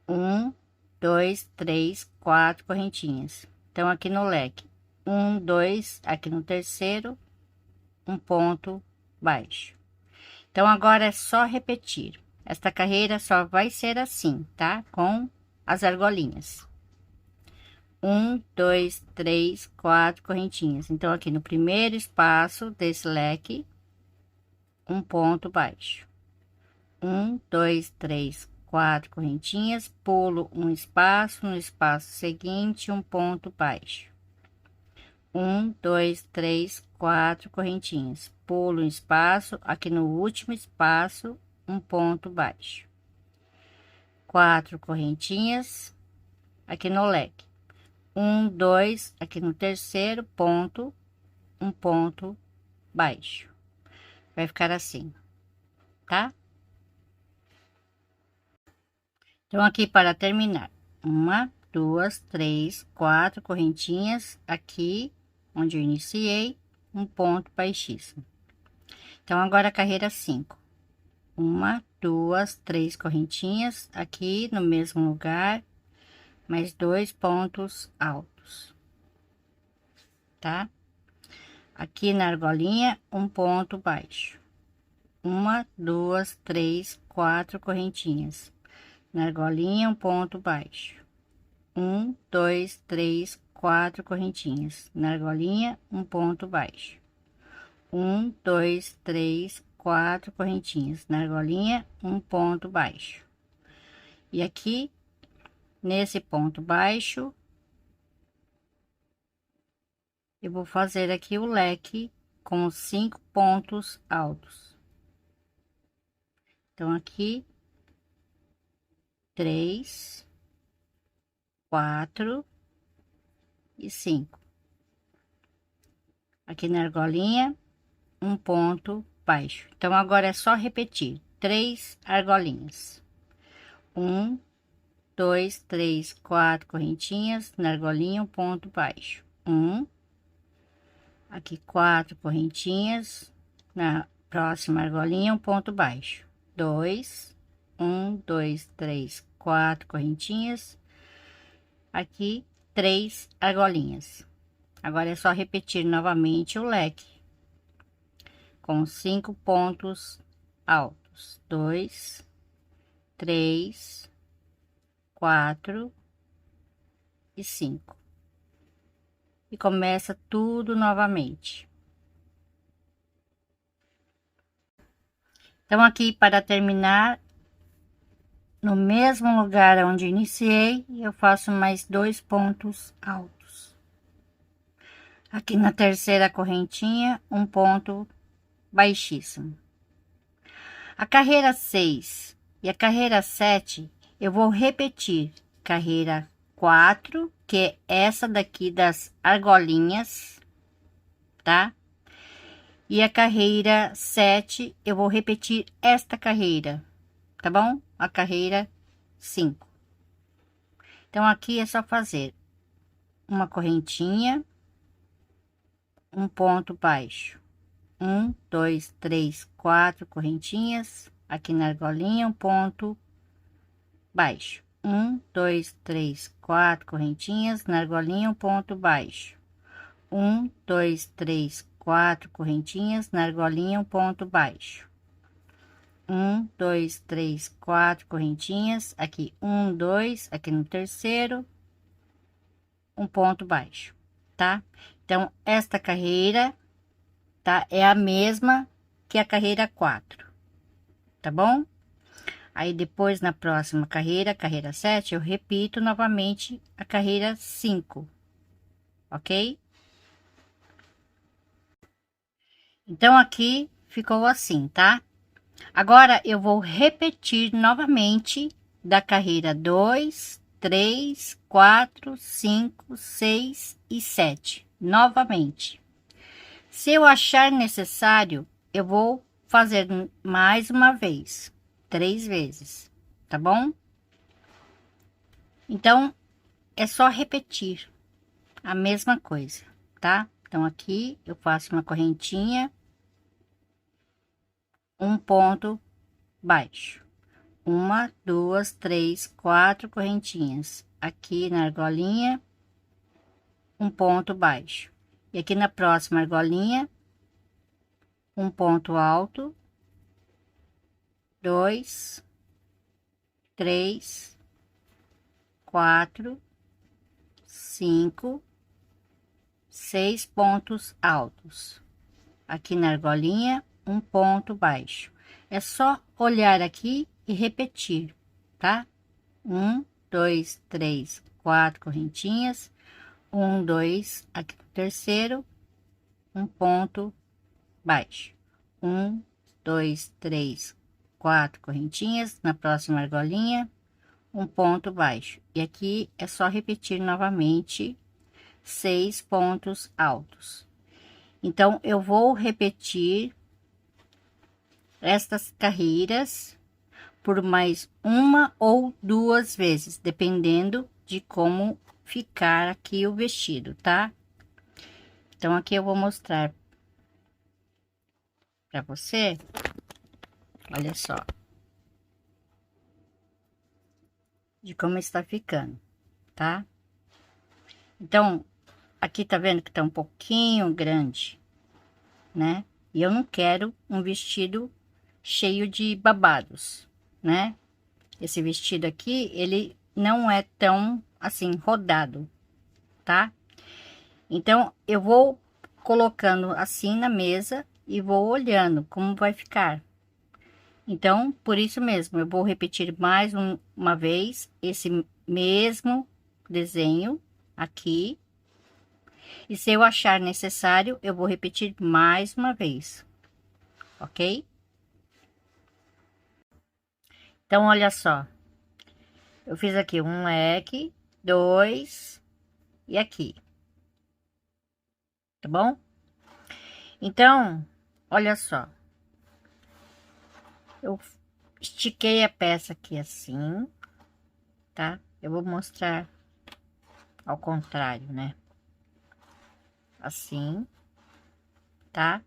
1, 2, 3, 4 correntinhas. Então, aqui no leque, 1, 2, aqui no terceiro, um ponto baixo. Então, agora é só repetir. Esta carreira só vai ser assim, tá? Com as argolinhas. 1, 2, 3, 4 correntinhas. Então, aqui no primeiro espaço desse leque, um ponto baixo. 1, 2, 3, 4 correntinhas, pulo um espaço, no espaço seguinte, um ponto baixo. 1, 2, 3, 4 correntinhas, pulo um espaço, aqui no último espaço, um ponto baixo. 4 correntinhas, aqui no leque. 1, 2, aqui no terceiro ponto, um ponto baixo. Vai ficar assim, tá? Então, aqui para terminar, 1, 2, 3, 4 correntinhas aqui onde eu iniciei, um ponto baixíssimo. Então, agora a carreira 5, 1, 2, 3 correntinhas aqui no mesmo lugar, mais 2 pontos altos, tá? Aqui na argolinha, um ponto baixo, 1, 2, 3, 4 correntinhas na argolinha, um ponto baixo, 1, 2, 3, 4 correntinhas na argolinha, um ponto baixo, 1, 2, 3, 4 correntinhas na argolinha, um ponto baixo. E aqui nesse ponto baixo eu vou fazer aqui o leque com 5 pontos altos. Então aqui 3, 4 e 5. Aqui na argolinha, um ponto baixo. Então agora é só repetir 3 argolinhas, 1, 2, 3, 4 correntinhas na argolinha, um ponto baixo, 1, aqui 4 correntinhas na próxima argolinha, um ponto baixo, 2, 1, 2, 3, 4 correntinhas, aqui 3 argolinhas. Agora é só repetir novamente o leque com 5 pontos altos, 2, 3, 4 e 5. E começa tudo novamente. Então, aqui para terminar, no mesmo lugar onde iniciei, eu faço mais 2 pontos altos. Aqui na terceira correntinha, um ponto baixíssimo. A carreira 6 e a carreira 7, eu vou repetir carreira 4, que é essa daqui das argolinhas, tá? E a carreira 7, eu vou repetir esta carreira, tá bom? A carreira 5. Então, aqui é só fazer uma correntinha, um ponto baixo, 1, 2, 3, 4 correntinhas, aqui na argolinha, um ponto baixo, 1, 2, 3, 4 correntinhas, na argolinha, um ponto baixo, 1, 2, 3, 4 correntinhas, na argolinha, um ponto baixo, 1, 2, 3, 4 correntinhas, aqui 1, 2, aqui no terceiro, um ponto baixo, tá? Então, esta carreira, tá? É a mesma que a carreira 4, tá bom? Aí, depois, na próxima carreira, carreira 7, eu repito novamente a carreira 5, ok? Então, aqui ficou assim, tá? Agora, eu vou repetir novamente da carreira 2, 3, 4, 5, 6 e 7, novamente. Se eu achar necessário, eu vou fazer mais uma vez, 3 vezes, tá bom? Então, é só repetir a mesma coisa, tá? Então, aqui eu faço uma correntinha, um ponto baixo, 1, 2, 3, 4 correntinhas, aqui na argolinha, um ponto baixo, e aqui na próxima argolinha, um ponto alto, 2, 3, 4, 5, 6 pontos altos, aqui na argolinha, um ponto baixo. É só olhar aqui e repetir, tá? 1, 2, 3, 4 correntinhas, 1, 2, aqui no terceiro, um ponto baixo, 1, 2, 3, 4 correntinhas, na próxima argolinha, um ponto baixo, e aqui é só repetir novamente 6 pontos altos. Então, eu vou repetir estas carreiras por mais uma ou duas vezes, dependendo de como ficar aqui o vestido, tá? Então, aqui eu vou mostrar pra você, olha só, de como está ficando, tá? Então, aqui tá vendo que tá um pouquinho grande, né? E eu não quero um vestido cheio de babados, né? Esse vestido aqui, ele não é tão, assim, rodado, tá? Então, eu vou colocando assim na mesa e vou olhando como vai ficar. Então, por isso mesmo, eu vou repetir mais uma vez esse mesmo desenho aqui. E se eu achar necessário, eu vou repetir mais uma vez, ok? Então, olha só. Eu fiz aqui um leque, dois e aqui, tá bom? Então, olha só. Eu estiquei a peça aqui assim, tá? Eu vou mostrar ao contrário, né? Assim, tá?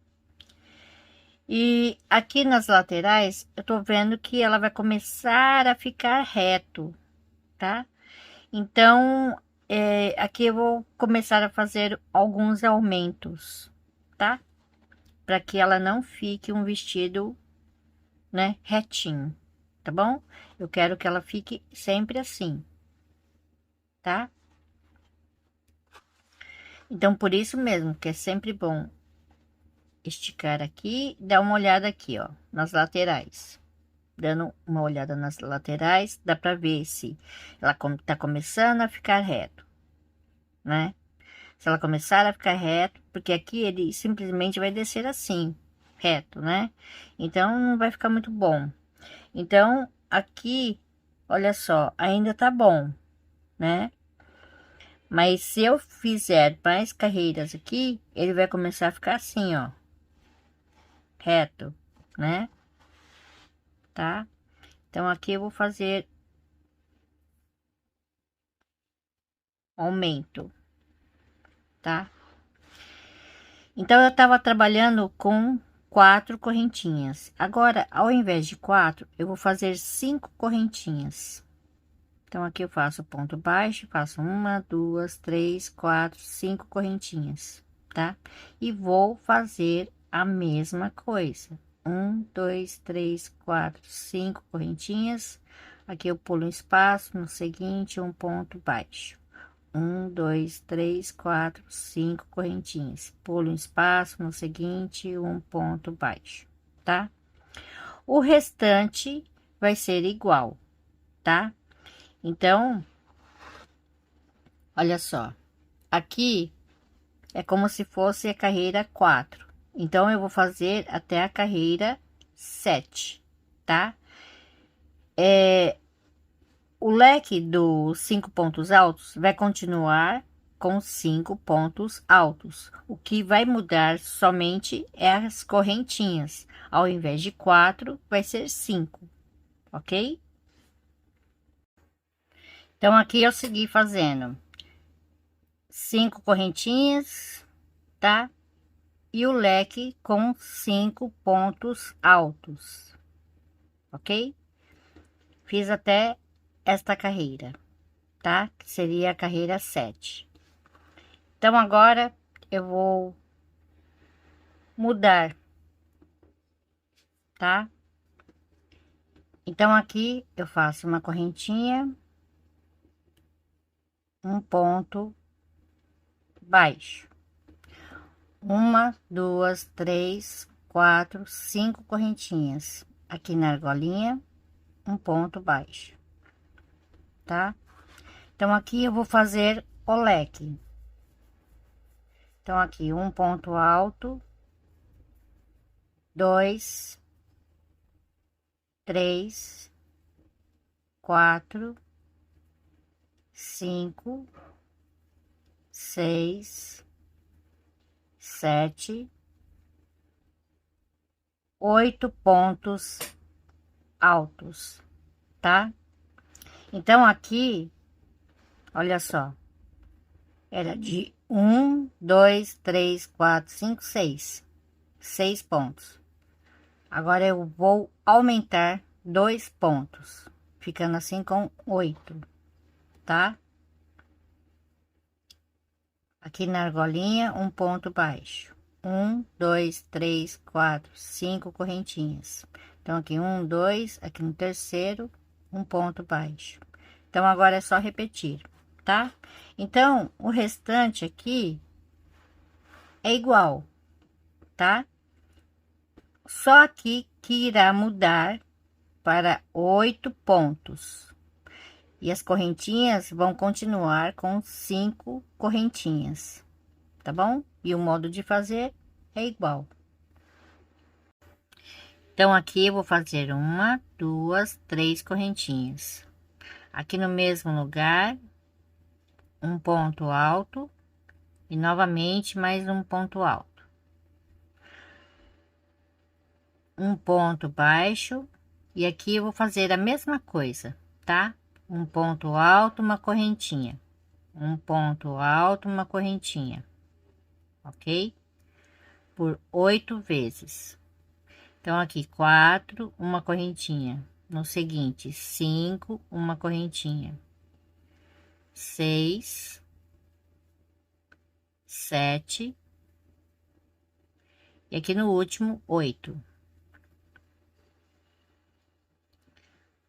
E aqui nas laterais, eu tô vendo que ela vai começar a ficar reto, tá? Então, aqui eu vou começar a fazer alguns aumentos, tá? Para que ela não fique um vestido, né, retinho, tá bom? Eu quero que ela fique sempre assim, tá? Então, por isso mesmo que é sempre bom esticar aqui, dar uma olhada aqui, ó, nas laterais. Dando uma olhada nas laterais, dá pra ver se ela tá começando a ficar reto, né? Se ela começar a ficar reto, porque aqui ele simplesmente vai descer assim, reto, né? Então, não vai ficar muito bom. Então, aqui, olha só, ainda tá bom, né? Mas se eu fizer mais carreiras aqui, ele vai começar a ficar assim, ó, reto, né? Tá? Então, aqui eu vou fazer aumento, tá? Então, eu tava trabalhando com 4 correntinhas. Agora, ao invés de 4, eu vou fazer 5 correntinhas. Então, aqui eu faço ponto baixo, faço 1, 2, 3, 4, 5 correntinhas, tá? E vou fazer a mesma coisa. 1, 2, 3, 4, 5 correntinhas. Aqui eu pulo um espaço, no seguinte, um ponto baixo. 1, 2, 3, 4, 5 correntinhas. Pulo um espaço, no seguinte, um ponto baixo, tá? O restante vai ser igual, tá? Então, olha só, aqui é como se fosse a carreira 4. Então, eu vou fazer até a carreira 7, tá? O leque dos 5 pontos altos vai continuar com 5 pontos altos. O que vai mudar somente é as correntinhas. Ao invés de 4, vai ser 5, ok? Então, aqui eu segui fazendo 5 correntinhas, tá? E o leque com 5 pontos altos, ok? Fiz até esta carreira, tá? Que seria a carreira 7. Então, agora eu vou mudar, tá? Então, aqui eu faço uma correntinha, um ponto baixo. 1, 2, 3, 4, 5 correntinhas. Aqui na argolinha, um ponto baixo, tá? Então, aqui eu vou fazer o leque. Então, aqui um ponto alto, 2, 3, 4, 5, 6, 7, 8 pontos altos, tá? Então, aqui, olha só, era de 1, 2, 3, 4, 5, 6. 6 pontos. Agora eu vou aumentar 2 pontos, ficando assim com 8, tá? Aqui na argolinha, um ponto baixo. 1, 2, 3, 4, 5 correntinhas. Então, aqui 1, 2, aqui no terceiro, um ponto baixo. Então, agora é só repetir, tá? Então, o restante aqui é igual, tá? Só aqui que irá mudar para 8 pontos. E as correntinhas vão continuar com 5 correntinhas, tá bom? E o modo de fazer é igual. Então, aqui eu vou fazer 1, 2, 3 correntinhas. Aqui no mesmo lugar, um ponto alto e novamente mais um ponto alto. Um ponto baixo e aqui eu vou fazer a mesma coisa, tá? Um ponto alto, uma correntinha. Um ponto alto, uma correntinha, ok? Por 8 vezes. Então, aqui 4, uma correntinha. No seguinte, 5, uma correntinha. 6, 7. E aqui no último, 8.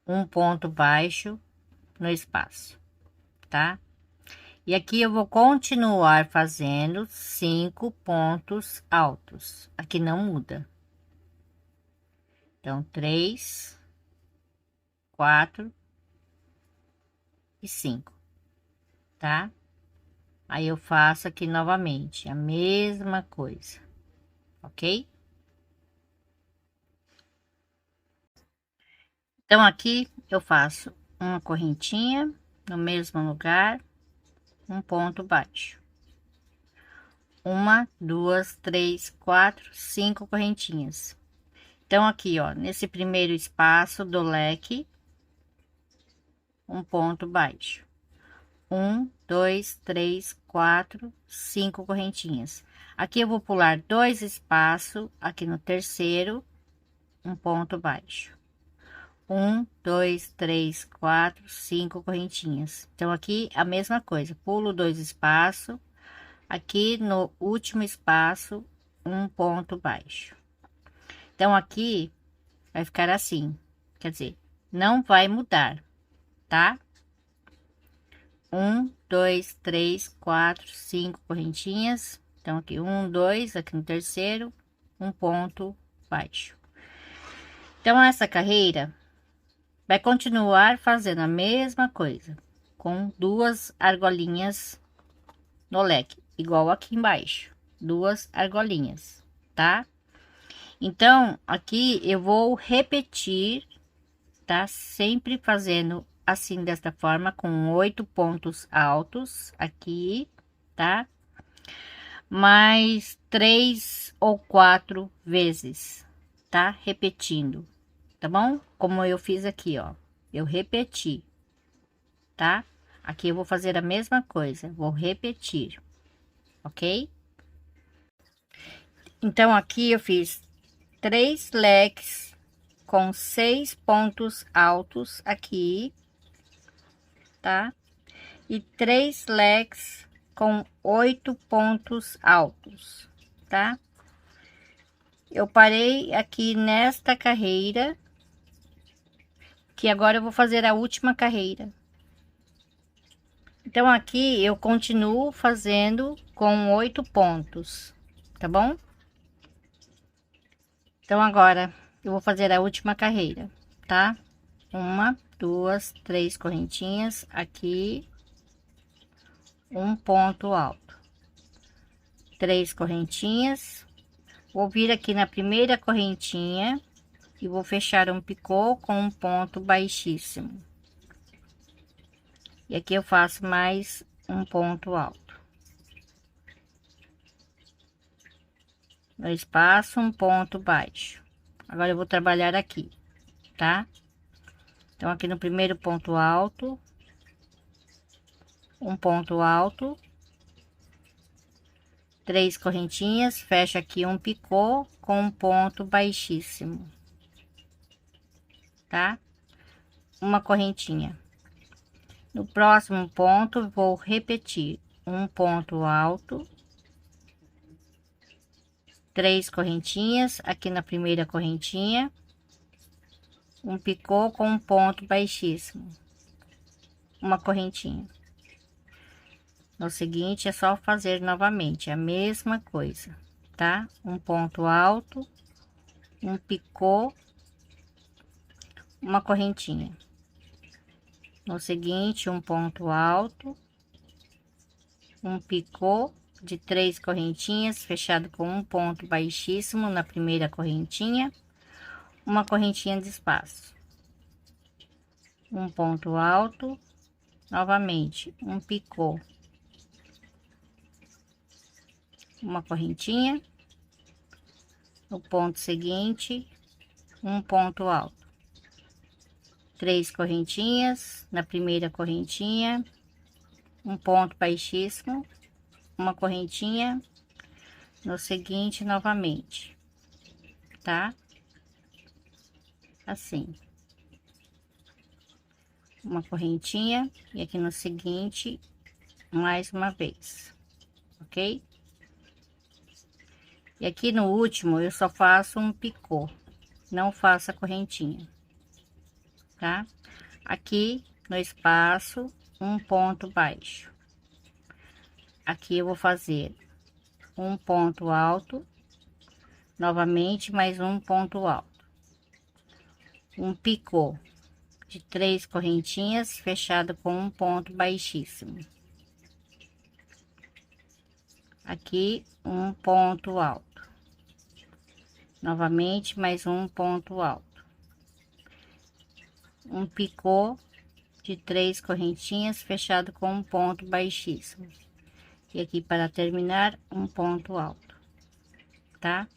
Um ponto baixo no espaço, tá? E aqui eu vou continuar fazendo 5 pontos altos. Aqui não muda. Então, 3, 4 e 5, tá? Aí eu faço aqui novamente a mesma coisa, ok? Então, aqui eu faço uma correntinha no mesmo lugar, um ponto baixo. 1, 2, 3, 4, 5 correntinhas. Então, aqui, ó, nesse primeiro espaço do leque, um ponto baixo. 1, 2, 3, 4, 5 correntinhas. Aqui eu vou pular 2 espaços, aqui no terceiro, um ponto baixo. 1, 2, 3, 4, 5 correntinhas. Então, aqui a mesma coisa, pulo 2 espaços, aqui no último espaço, um ponto baixo. Então, aqui vai ficar assim, quer dizer, não vai mudar, tá? 1, 2, 3, 4, 5 correntinhas. Então, aqui 1, 2, aqui no terceiro, um ponto baixo. Então, essa carreira vai continuar fazendo a mesma coisa, com 2 argolinhas no leque, igual aqui embaixo, 2 argolinhas, tá? Então, aqui eu vou repetir, tá? Sempre fazendo assim, desta forma, com 8 pontos altos aqui, tá? Mais 3 ou 4 vezes, tá? Repetindo, tá bom? Como eu fiz aqui, ó, eu repeti, tá? Aqui eu vou fazer a mesma coisa, vou repetir, ok? Então, aqui eu fiz 3 leques com 6 pontos altos aqui, tá? E 3 leques com 8 pontos altos, tá? Eu parei aqui nesta carreira, que agora eu vou fazer a última carreira. Então, aqui eu continuo fazendo com 8 pontos, tá bom? Então, agora eu vou fazer a última carreira, tá? 1, 2, 3 correntinhas aqui, um ponto alto, 3 correntinhas, vou vir aqui na primeira correntinha e vou fechar um picô com um ponto baixíssimo. E aqui eu faço mais um ponto alto. No espaço, um ponto baixo. Agora eu vou trabalhar aqui, tá? Então, aqui no primeiro ponto alto, um ponto alto, 3 correntinhas, fecha aqui um picô com um ponto baixíssimo, tá? Uma correntinha. No próximo ponto, vou repetir um ponto alto, 3 correntinhas, aqui na primeira correntinha, um picô com um ponto baixíssimo, uma correntinha. No seguinte, é só fazer novamente a mesma coisa, tá? Um ponto alto, um picô, uma correntinha. No seguinte, um ponto alto, um picô de 3 correntinhas, fechado com um ponto baixíssimo na primeira correntinha, uma correntinha de espaço, um ponto alto, novamente, um picô, uma correntinha, no ponto seguinte, um ponto alto, 3 correntinhas, na primeira correntinha, um ponto baixíssimo, uma correntinha, no seguinte novamente, tá? Assim, uma correntinha, e aqui no seguinte, mais uma vez, ok? E aqui no último, eu só faço um picô, não faço a correntinha, tá? Aqui no espaço, um ponto baixo. Aqui eu vou fazer um ponto alto, novamente mais um ponto alto, um picô de 3 correntinhas, fechado com um ponto baixíssimo. Aqui um ponto alto, novamente mais um ponto alto, um picô de 3 correntinhas, fechado com um ponto baixíssimo. E aqui para terminar, um ponto alto, tá?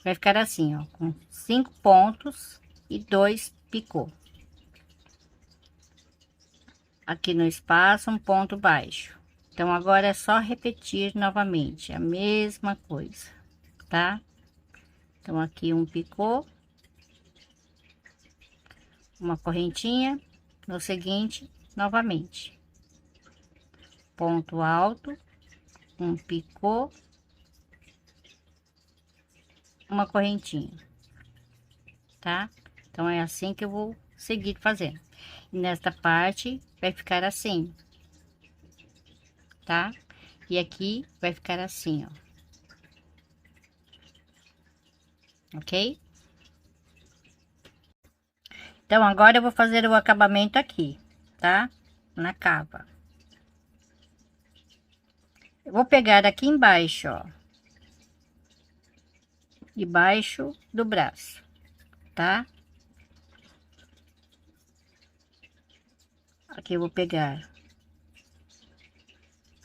Vai ficar assim, ó, com 5 pontos e 2 picô. Aqui no espaço, um ponto baixo. Então, agora é só repetir novamente a mesma coisa, tá? Então, aqui um picô, uma correntinha, no seguinte, novamente, ponto alto, um picô, uma correntinha, tá? Então, é assim que eu vou seguir fazendo. E nesta parte, vai ficar assim, tá? E aqui vai ficar assim, ó. Ok? Então, agora eu vou fazer o acabamento aqui, tá? Na cava. Eu vou pegar aqui embaixo, ó. Debaixo do braço, tá? Aqui eu vou pegar.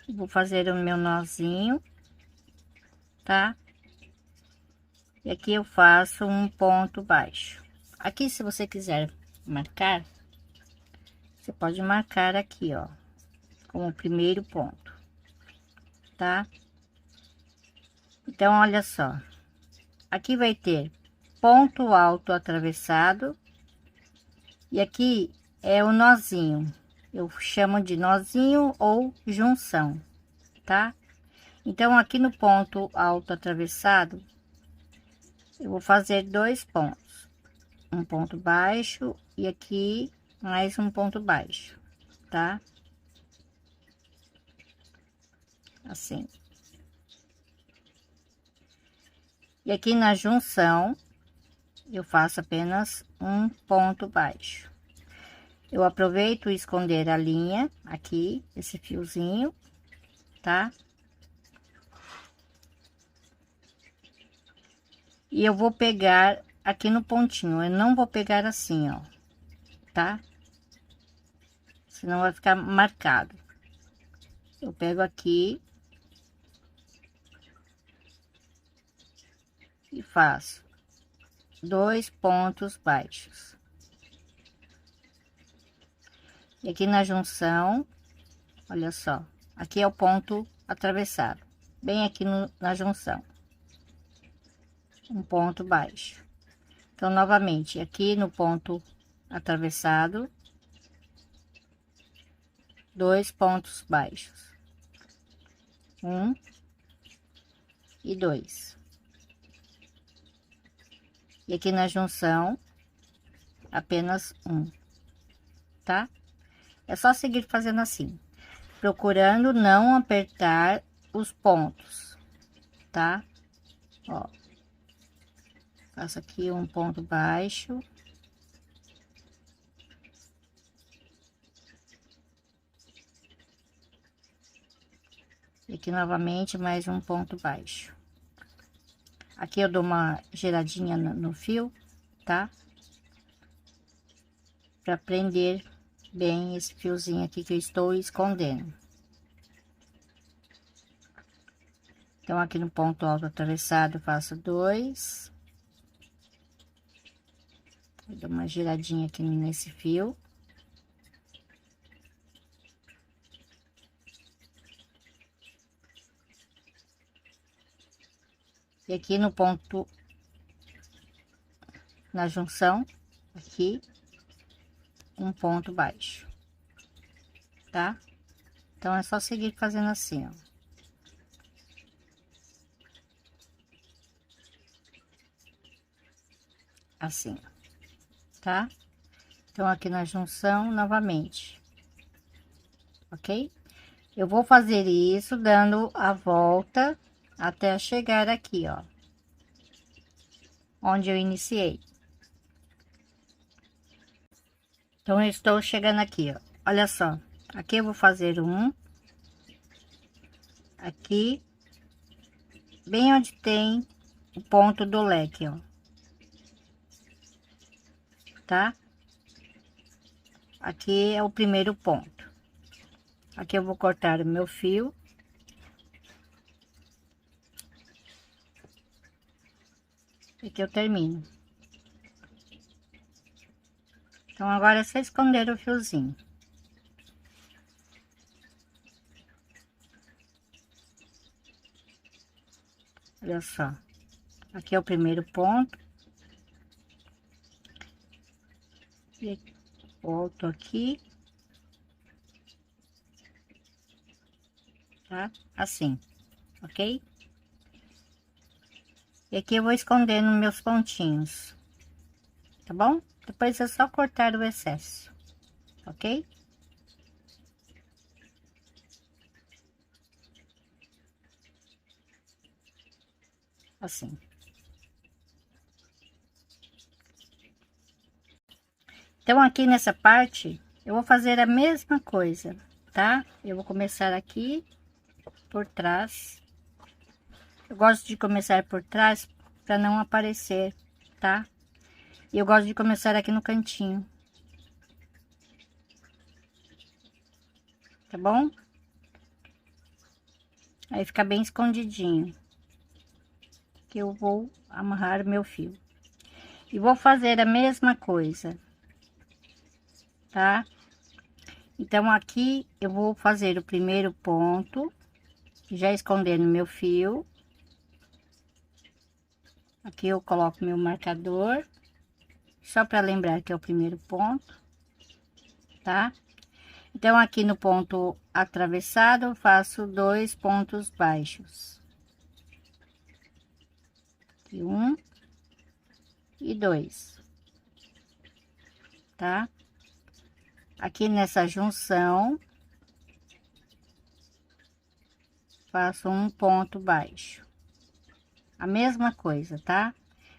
Vou fazer o meu nozinho, tá? E aqui eu faço um ponto baixo. Aqui, se você quiser marcar, você pode marcar aqui, ó, como primeiro ponto, tá? Então, olha só, aqui vai ter ponto alto atravessado, e aqui é o nozinho, eu chamo de nozinho ou junção, tá? Então, aqui no ponto alto atravessado, eu vou fazer 2 pontos, um ponto baixo e aqui mais um ponto baixo, tá? Assim. E aqui na junção, eu faço apenas um ponto baixo. Eu aproveito esconder a linha aqui, esse fiozinho, tá? E eu vou pegar aqui no pontinho, eu não vou pegar assim, ó, tá? Senão vai ficar marcado. Eu pego aqui e faço 2 pontos baixos. E aqui na junção, olha só, aqui é o ponto atravessado, bem aqui na junção, um ponto baixo. Então, novamente, aqui no ponto atravessado, 2 pontos baixos, 1 e 2. E aqui na junção, apenas um, tá? É só seguir fazendo assim, procurando não apertar os pontos, tá? Ó, faço aqui um ponto baixo. E aqui novamente mais um ponto baixo. Aqui eu dou uma giradinha no fio, tá? Para prender bem esse fiozinho aqui que eu estou escondendo. Então, aqui no ponto alto atravessado, eu faço 2. Dou uma giradinha aqui nesse fio. E aqui no ponto, na junção, aqui, um ponto baixo, tá? Então, é só seguir fazendo assim, ó. Assim, tá? Então, aqui na junção, novamente, ok? Eu vou fazer isso dando a volta até chegar aqui, ó, onde eu iniciei. Então, eu estou chegando aqui, ó. Olha só, aqui eu vou fazer um, aqui, bem onde tem o ponto do leque, ó, tá? Aqui é o primeiro ponto. Aqui eu vou cortar o meu fio. E aqui eu termino. Então, agora é só esconder o fiozinho. Olha só. Aqui é o primeiro ponto. E volto aqui. Tá? Assim, ok? E aqui eu vou escondendo meus pontinhos, tá bom? Depois é só cortar o excesso, ok? Assim. Então, aqui nessa parte, eu vou fazer a mesma coisa, tá? Eu vou começar aqui por trás. Eu gosto de começar por trás para não aparecer, tá? E eu gosto de começar aqui no cantinho. Tá bom? Aí fica bem escondidinho. Que eu vou amarrar meu fio. E vou fazer a mesma coisa, tá? Então, aqui eu vou fazer o primeiro ponto, já escondendo meu fio. Aqui eu coloco meu marcador, só para lembrar que é o primeiro ponto, tá? Então, aqui no ponto atravessado, eu faço 2 pontos baixos. Aqui, 1 e 2, tá? Aqui nessa junção, faço um ponto baixo. A mesma coisa, tá?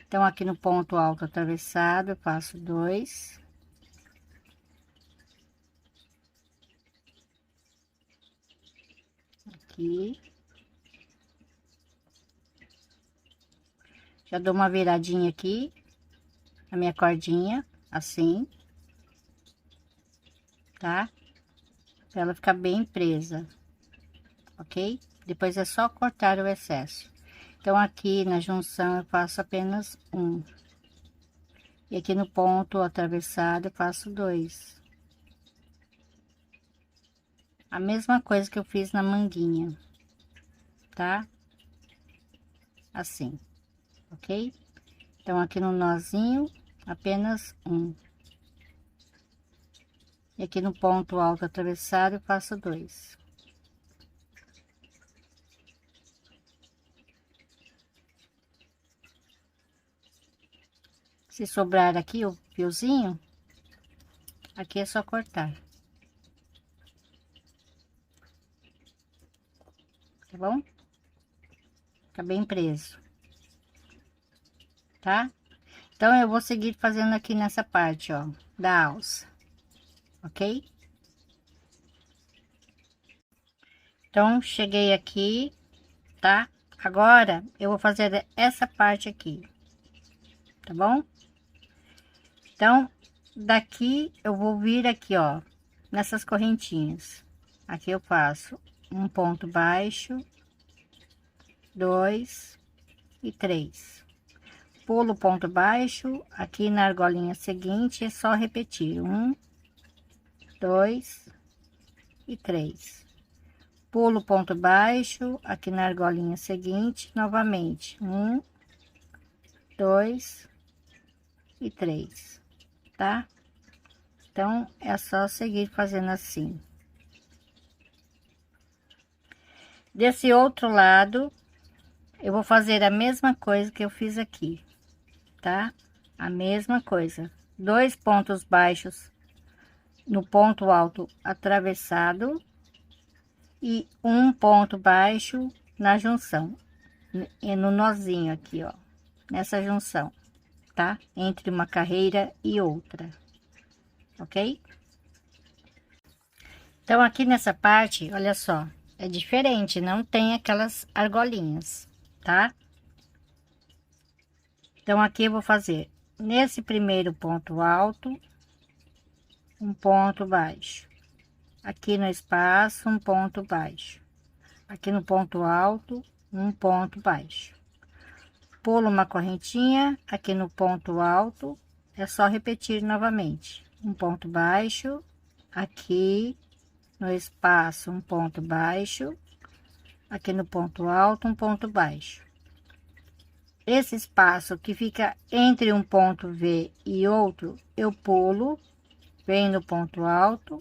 Então, aqui no ponto alto atravessado, eu faço 2. Aqui. Já dou uma viradinha aqui, na minha cordinha, assim. Tá? Pra ela ficar bem presa, ok? Depois é só cortar o excesso. Então, aqui na junção eu faço apenas um. E aqui no ponto atravessado eu faço 2. a mesma coisa que eu fiz na manguinha, tá? Assim, ok? Então, aqui no nozinho, apenas um. E aqui no ponto alto atravessado, eu faço 2. Se sobrar aqui o fiozinho, aqui é só cortar. Tá bom? Fica bem preso. Tá? Então, eu vou seguir fazendo aqui nessa parte, ó, da alça. Ok? Então, cheguei aqui, tá? Agora, eu vou fazer essa parte aqui. Tá bom? Então, daqui eu vou vir aqui, ó, nessas correntinhas. Aqui eu faço um ponto baixo, 2 e 3. Pulo o ponto baixo, aqui na argolinha seguinte é só repetir: 1, 2 e 3. Pulo o ponto baixo, aqui na argolinha seguinte, novamente: 1, 2 e 3, tá? Então, é só seguir fazendo assim. Desse outro lado, eu vou fazer a mesma coisa que eu fiz aqui, tá? A mesma coisa. 2 pontos baixos no ponto alto atravessado e um ponto baixo na junção, e no nozinho aqui, ó, nessa junção, tá? Entre uma carreira e outra, ok? Então, aqui nessa parte, olha só, é diferente, não tem aquelas argolinhas, tá? Então, aqui eu vou fazer nesse primeiro ponto alto, um ponto baixo. Aqui no espaço, um ponto baixo. Aqui no ponto alto, um ponto baixo. Pulo uma correntinha, aqui no ponto alto, é só repetir novamente. Um ponto baixo, aqui no espaço, um ponto baixo. Aqui no ponto alto, um ponto baixo. Esse espaço que fica entre um ponto V e outro, eu pulo, venho no ponto alto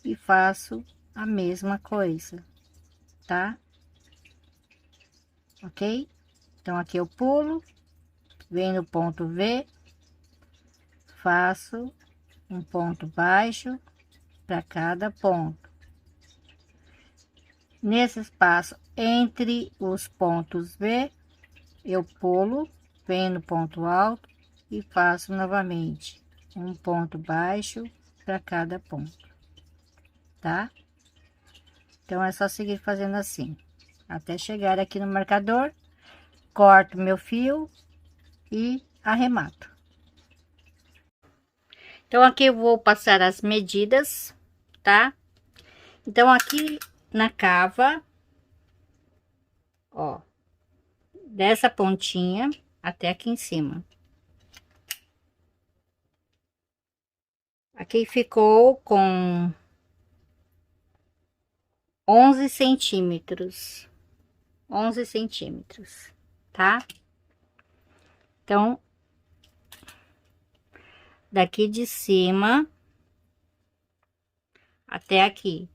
e faço a mesma coisa, tá? Ok? Então, aqui eu pulo, venho no ponto V, faço um ponto baixo para cada ponto. Nesse espaço entre os pontos V, eu pulo, venho no ponto alto e faço novamente um ponto baixo para cada ponto, tá? Então, é só seguir fazendo assim, até chegar aqui no marcador, corto meu fio e arremato. Então, aqui eu vou passar as medidas, tá? Então, aqui na cava, ó, dessa pontinha até aqui em cima. Aqui ficou com 11 centímetros. 11 centímetros, tá? Então, daqui de cima até aqui,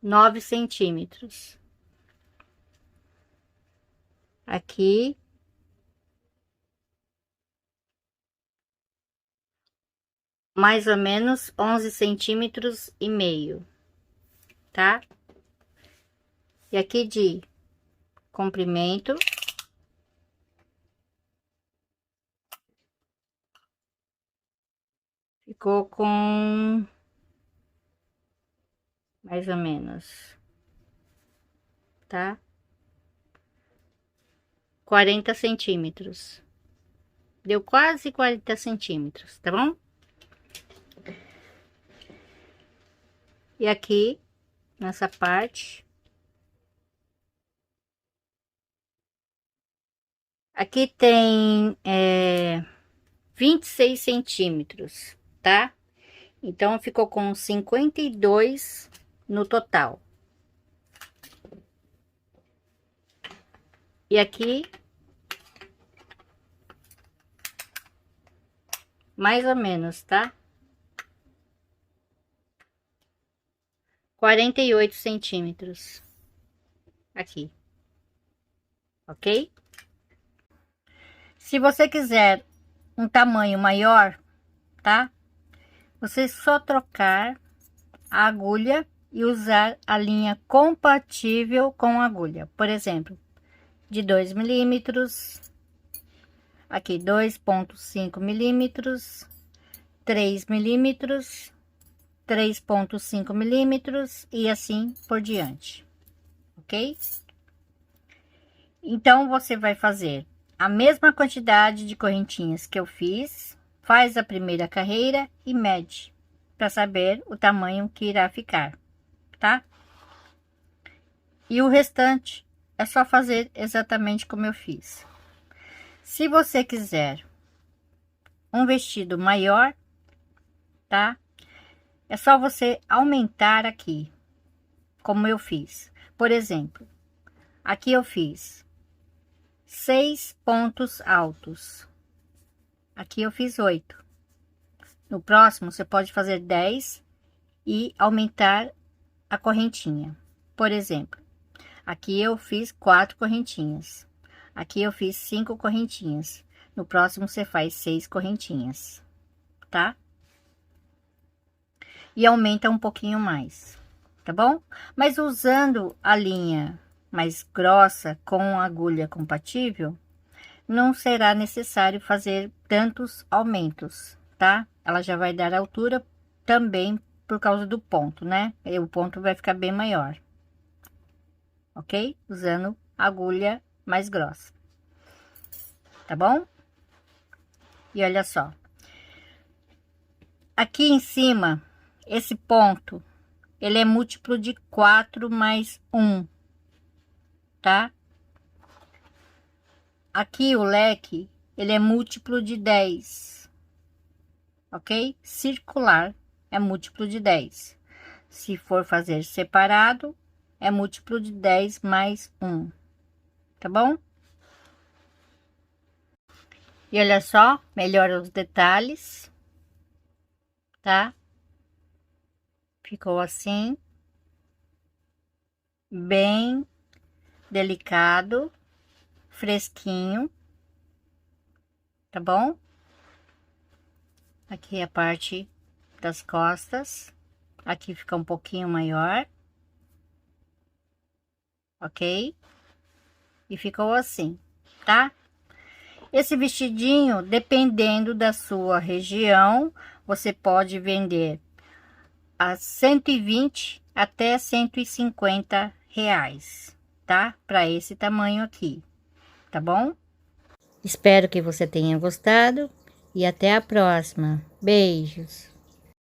9 centímetros. Aqui, mais ou menos 11 centímetros e meio, tá? E aqui de comprimento, ficou com mais ou menos, tá? 40 centímetros. Deu quase 40 centímetros, tá bom? E aqui, nessa parte, aqui tem 26 centímetros, tá? Então, ficou com 52 no total. E aqui, mais ou menos, tá? 48 centímetros. Aqui. Ok? Se você quiser um tamanho maior, tá? Você só trocar a agulha e usar a linha compatível com a agulha. Por exemplo, de 2 milímetros, aqui 2,5 milímetros, 3 milímetros, 3,5 milímetros e assim por diante, ok? Então, você vai fazer a mesma quantidade de correntinhas que eu fiz, faz a primeira carreira e mede, para saber o tamanho que irá ficar, tá? E o restante é só fazer exatamente como eu fiz. Se você quiser um vestido maior, tá? É só você aumentar aqui, como eu fiz. Por exemplo, aqui eu fiz 6 pontos altos. Aqui eu fiz 8. No próximo, você pode fazer 10 e aumentar a correntinha. Por exemplo, aqui eu fiz 4 correntinhas. Aqui eu fiz 5 correntinhas. No próximo, você faz 6 correntinhas, tá? E aumenta um pouquinho mais, tá bom? Mas usando a linha mais grossa com agulha compatível, não será necessário fazer tantos aumentos, tá? Ela já vai dar altura também por causa do ponto, né? E o ponto vai ficar bem maior, ok? Usando agulha mais grossa, tá bom? E olha só, aqui em cima, esse ponto, ele é múltiplo de 4 mais 1, tá? Aqui o leque, ele é múltiplo de 10, ok? Circular é múltiplo de 10. Se for fazer separado, é múltiplo de 10 mais 1, tá bom? E olha só, melhora os detalhes, tá? Ficou assim, bem delicado, fresquinho, tá bom? Aqui a parte das costas, aqui fica um pouquinho maior, ok? E ficou assim, tá? Esse vestidinho, dependendo da sua região, você pode vender a 120 até 150 reais, tá? Para esse tamanho aqui, tá bom? Espero que você tenha gostado e até a próxima. Beijos!